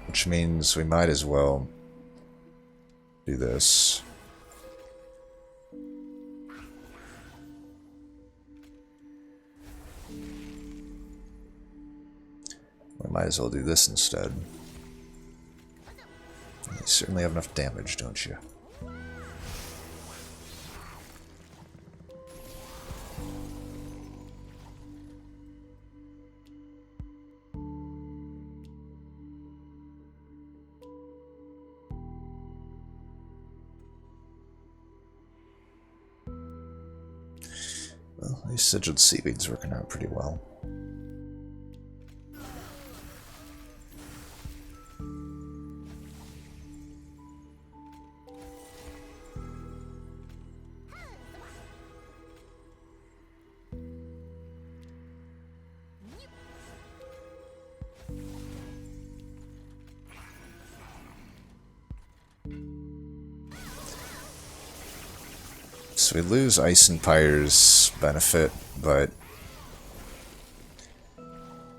Which means we might as well do this. We might as well do this instead. You certainly have enough damage, don't you? Well, these sigilled seaweed's working out pretty well. So we lose Ice and Pyre's benefit, but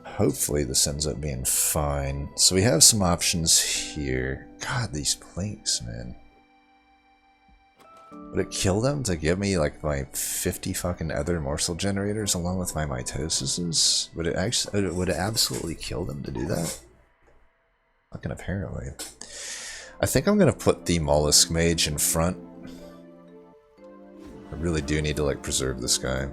hopefully this ends up being fine. So we have some options here. God, these planks, man. Would it kill them to give me like my 50 fucking other morsel generators along with my mitoses? Would it absolutely kill them to do that? Fucking apparently. I think I'm gonna put the mollusk mage in front. I really do need to like preserve this guy.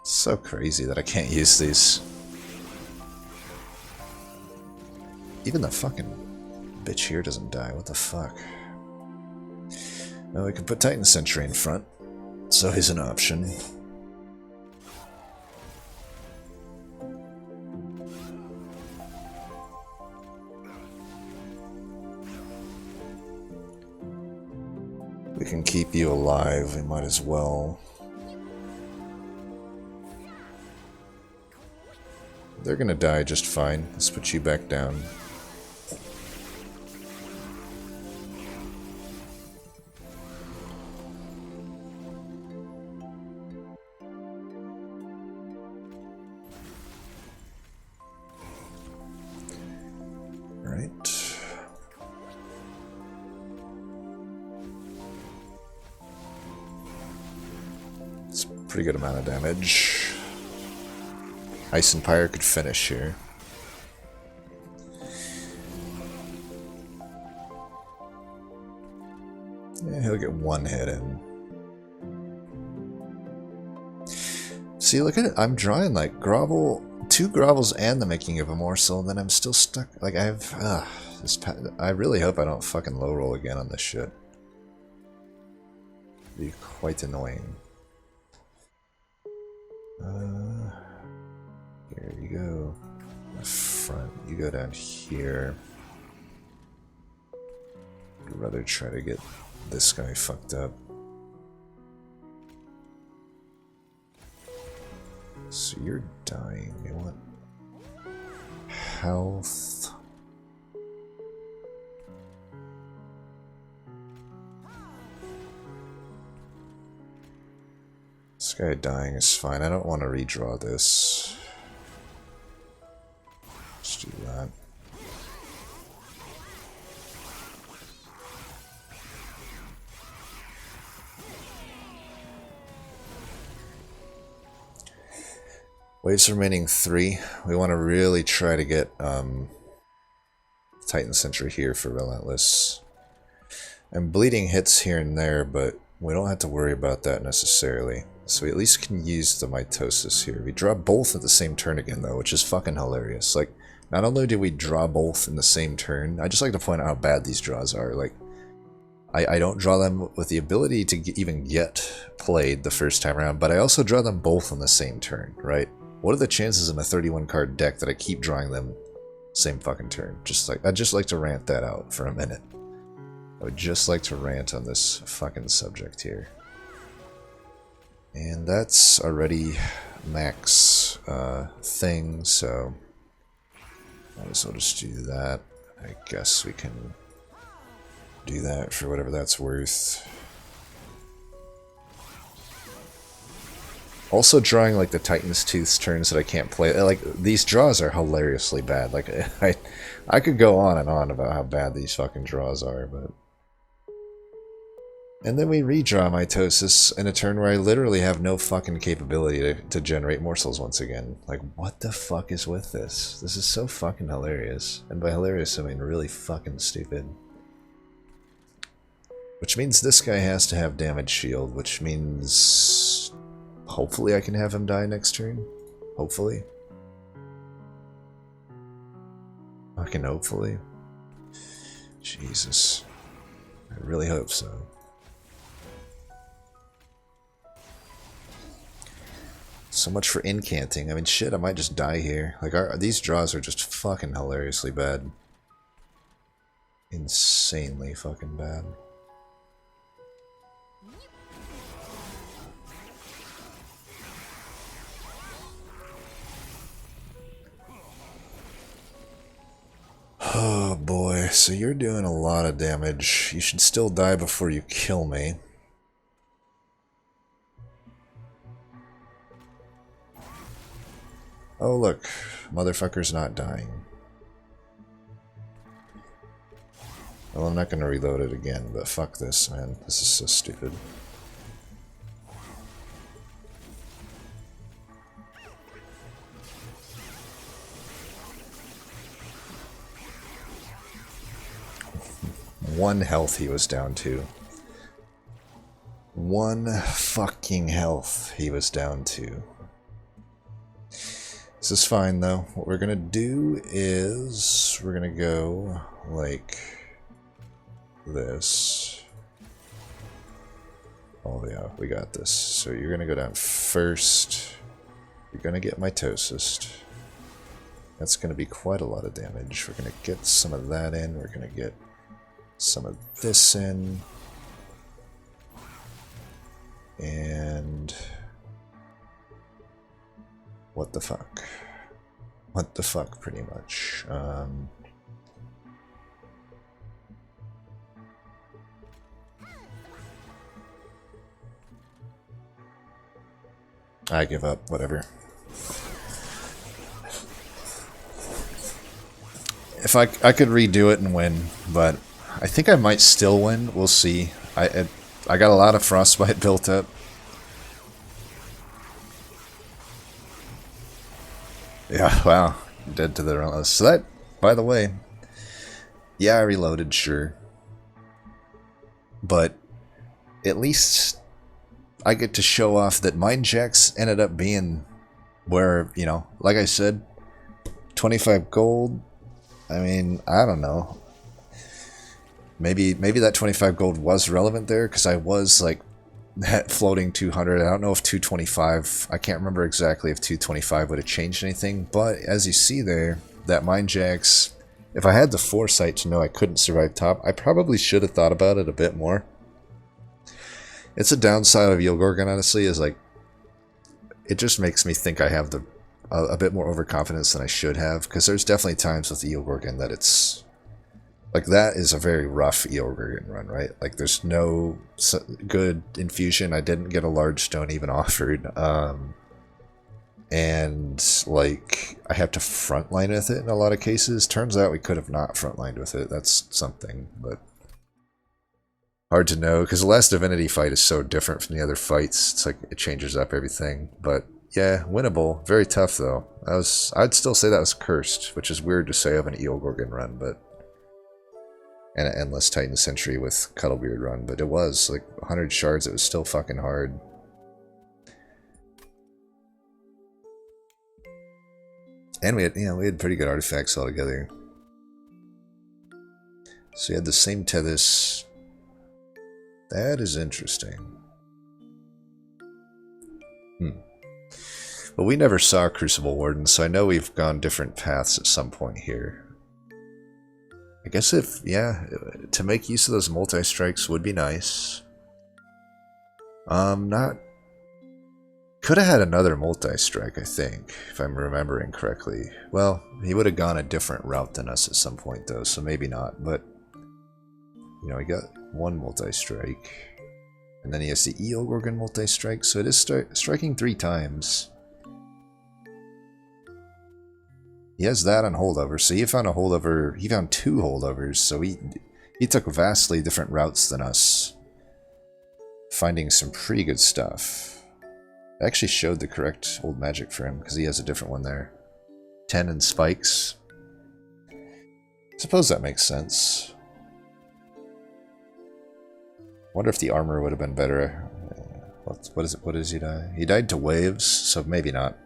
It's so crazy that I can't use these. Even the fucking bitch here doesn't die. What the fuck? Well, we can put Titan Sentry in front, so he's an option. We can keep you alive, we might as well. They're gonna die just fine. Let's put you back down. Pretty good amount of damage. Ice and Pyre could finish here. Yeah, he'll get one hit in. See, look at it. I'm drawing like grovel, 2 grovels and the making of a morsel, and then I'm still stuck. Like I have, I really hope I don't fucking low roll again on this shit. It'd be quite annoying. Here you go. The front. You go down here. I'd rather try to get this guy fucked up. So you're dying. You want health. This guy dying is fine. I don't want to redraw this. Let's do that. Waves remaining 3. We want to really try to get Titan Sentry here for Relentless. And bleeding hits here and there, but we don't have to worry about that necessarily. So we at least can use the mitosis here. We draw both at the same turn again though, which is fucking hilarious. Like, not only do we draw both in the same turn, I just like to point out how bad these draws are. Like, I don't draw them with the ability to even get played the first time around, but I also draw them both on the same turn, right? What are the chances in a 31 card deck that I keep drawing them same fucking turn? I'd just like to rant that out for a minute. I would just like to rant on this fucking subject here. And that's already max thing, so might as well just do that. I guess we can do that for whatever that's worth. Also drawing like the Titan's Tooth's turns that I can't play. Like these draws are hilariously bad. Like I could go on and on about how bad these fucking draws are, but. And then we redraw Mitosis in a turn where I literally have no fucking capability to generate morsels once again. Like, what the fuck is with this? This is so fucking hilarious. And by hilarious, I mean really fucking stupid. Which means this guy has to have damage shield, which means... hopefully I can have him die next turn. Hopefully. Fucking hopefully. Jesus. I really hope so. So much for incanting. I mean, shit, I might just die here. Like, these draws are just fucking hilariously bad. Insanely fucking bad. Oh boy, so you're doing a lot of damage. You should still die before you kill me. Oh look, motherfucker's not dying. Well, I'm not gonna reload it again, but fuck this, man. This is so stupid. One health he was down to. One fucking health he was down to. This is fine though. What we're gonna do is we're gonna go like this. Oh yeah, we got this. So you're gonna go down first. You're gonna get Mitosis. That's gonna be quite a lot of damage. We're gonna get some of that in. We're gonna get some of this in. And what the fuck? What the fuck, pretty much. I give up, whatever. If I could redo it and win, but I think I might still win. We'll see. I got a lot of frostbite built up. Yeah, wow. Dead to the relentless. So that, by the way, yeah, I reloaded, sure. But at least I get to show off that Mind Jacks ended up being where, you know, like I said, 25 gold. I mean, I don't know. Maybe that 25 gold was relevant there, because I was like floating 200. I don't know if 225, I can't remember exactly if 225 would have changed anything, but as you see there, that Mind Jacks, if I had the foresight to know I couldn't survive top, I probably should have thought about it a bit more. It's a downside of Eel Gorgon, honestly, is like, it just makes me think I have a bit more overconfidence than I should have, because there's definitely times with the Eel Gorgon that it's like, that is a very rough Eel Gorgon run, right? Like, there's no good infusion. I didn't get a large stone even offered. And, like, I have to frontline with it in a lot of cases. Turns out we could have not frontlined with it. That's something, but hard to know, because the last Divinity fight is so different from the other fights. It's like, it changes up everything. But, yeah, winnable. Very tough, though. I'd still say that was cursed, which is weird to say of an Eel Gorgon run, but... and an Endless Titan Sentry with Cuddlebeard run, but it was like 100 shards, it was still fucking hard. And we had, you know, we had pretty good artifacts altogether. So we had the same Tethys. That is interesting. But we never saw Crucible Warden, so I know we've gone different paths at some point here. I guess if, yeah, to make use of those multi-strikes would be nice. Not... Could have had another multi-strike, I think, if I'm remembering correctly. Well, he would have gone a different route than us at some point, though, so maybe not, but... You know, we got one multi-strike. And then he has the Eel Gorgon multi-strike, so it is striking 3 times. He has that on holdover, so he found a holdover. He found 2 holdovers, so he took vastly different routes than us, finding some pretty good stuff. I actually showed the correct old magic for him because he has a different one there. 10 and spikes. Suppose that makes sense. Wonder if the armor would have been better. What is it? What does he die? He died to waves, so maybe not.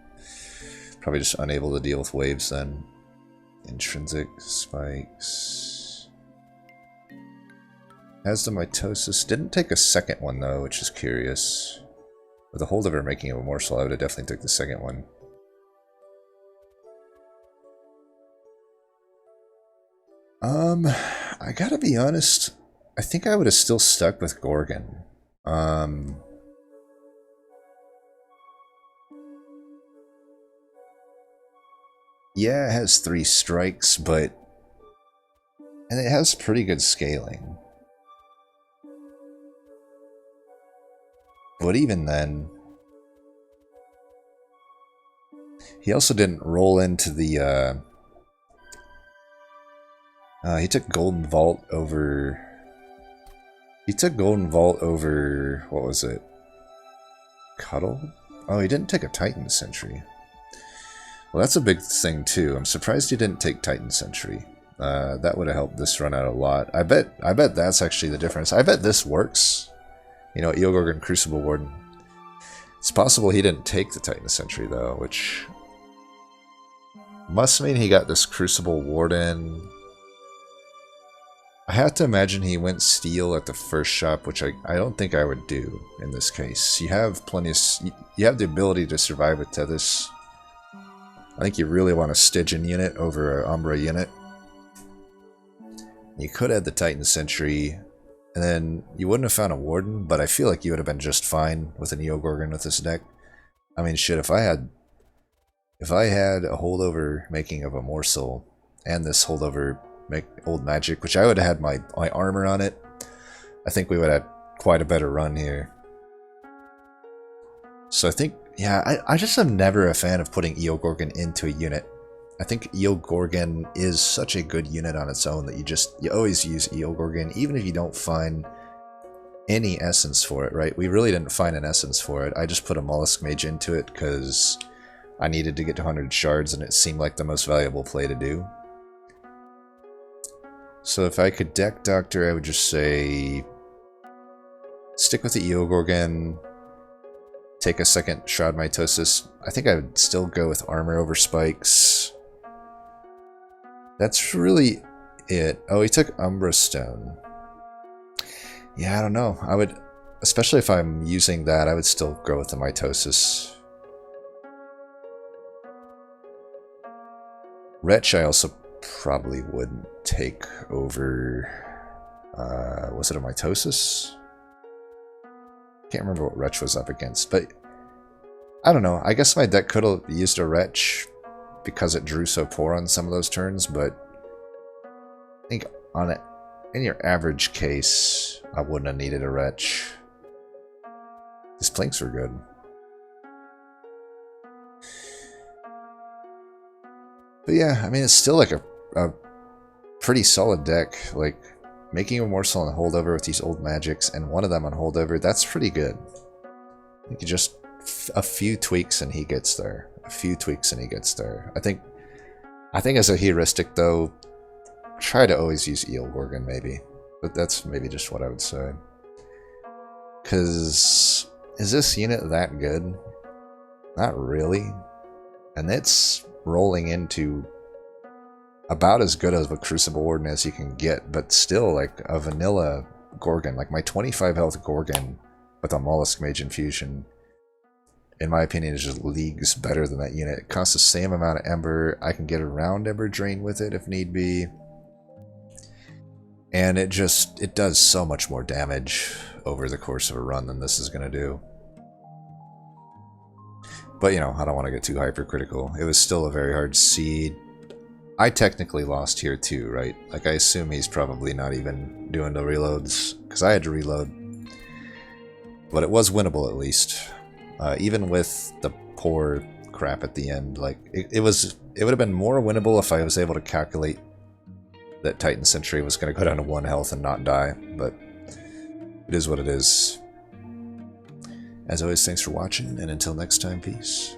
Probably just unable to deal with waves then. Intrinsic spikes. Has the mitosis. Didn't take a second one though, which is curious. With the holdover making a morsel, I would have definitely took the second one. I gotta be honest. I think I would have still stuck with Gorgon. Yeah, it has 3 strikes, and it has pretty good scaling. But even then, he also didn't roll into the, he took Golden Vault over... He took Golden Vault over... What was it? Cuddle? Oh, he didn't take a Titan Sentry. Well, that's a big thing, too. I'm surprised he didn't take Titan Sentry. That would have helped this run out a lot. I bet that's actually the difference. I bet this works. You know, Eel Gorgon Crucible Warden. It's possible he didn't take the Titan Sentry, though, which... must mean he got this Crucible Warden... I have to imagine he went steel at the first shop, which I don't think I would do in this case. You have plenty of... You have the ability to survive with Tethys. I think you really want a Stygian unit over an Umbra unit. You could have the Titan Sentry, and then you wouldn't have found a Warden, but I feel like you would have been just fine with an Eel Gorgon with this deck. I mean, shit, if I had a holdover making of a morsel, and this holdover make old magic, which I would have had my armor on it, I think we would have had quite a better run here. So I think, yeah, I just am never a fan of putting Eel Gorgon into a unit. I think Eel Gorgon is such a good unit on its own that you always use Eel Gorgon, even if you don't find any essence for it, right? We really didn't find an essence for it. I just put a Mollusk Mage into it because I needed to get to 100 shards and it seemed like the most valuable play to do. So if I could deck Doctor, I would just say stick with the Eel Gorgon, take a second Shroud Mitosis. I think I would still go with Armor over Spikes. That's really it. Oh, he took Umbra Stone. Yeah, I don't know. I would, especially if I'm using that, I would still go with the Mitosis. Wretch I also probably wouldn't take over, was it a Mitosis? Can't remember what Wretch was up against, but I don't know. I guess my deck could have used a Wretch because it drew so poor on some of those turns, but I think on it, in your average case, I wouldn't have needed a Wretch. These Plinks were good. But yeah, I mean, it's still like a pretty solid deck. Like, making a morsel on holdover with these old magics and one of them on holdover, that's pretty good. I think you just a few tweaks and he gets there. A few tweaks and he gets there. I think as a heuristic though, try to always use Eel Gorgon maybe. But that's maybe just what I would say. Cause is this unit that good? Not really. And it's rolling into about as good of a Crucible Warden as you can get, but still like a vanilla Gorgon. Like my 25 health Gorgon with a Mollusk Mage infusion, in my opinion, is just leagues better than that unit. It costs the same amount of Ember. I can get around Ember Drain with it if need be. And it does so much more damage over the course of a run than this is going to do. But, you know, I don't want to get too hypercritical. It was still a very hard seed. I technically lost here too, right? Like, I assume he's probably not even doing the reloads, because I had to reload. But it was winnable at least. Even with the poor crap at the end, like it would have been more winnable if I was able to calculate that Titan Sentry was going to go down to 1 health and not die, but it is what it is. As always, thanks for watching, and until next time, peace.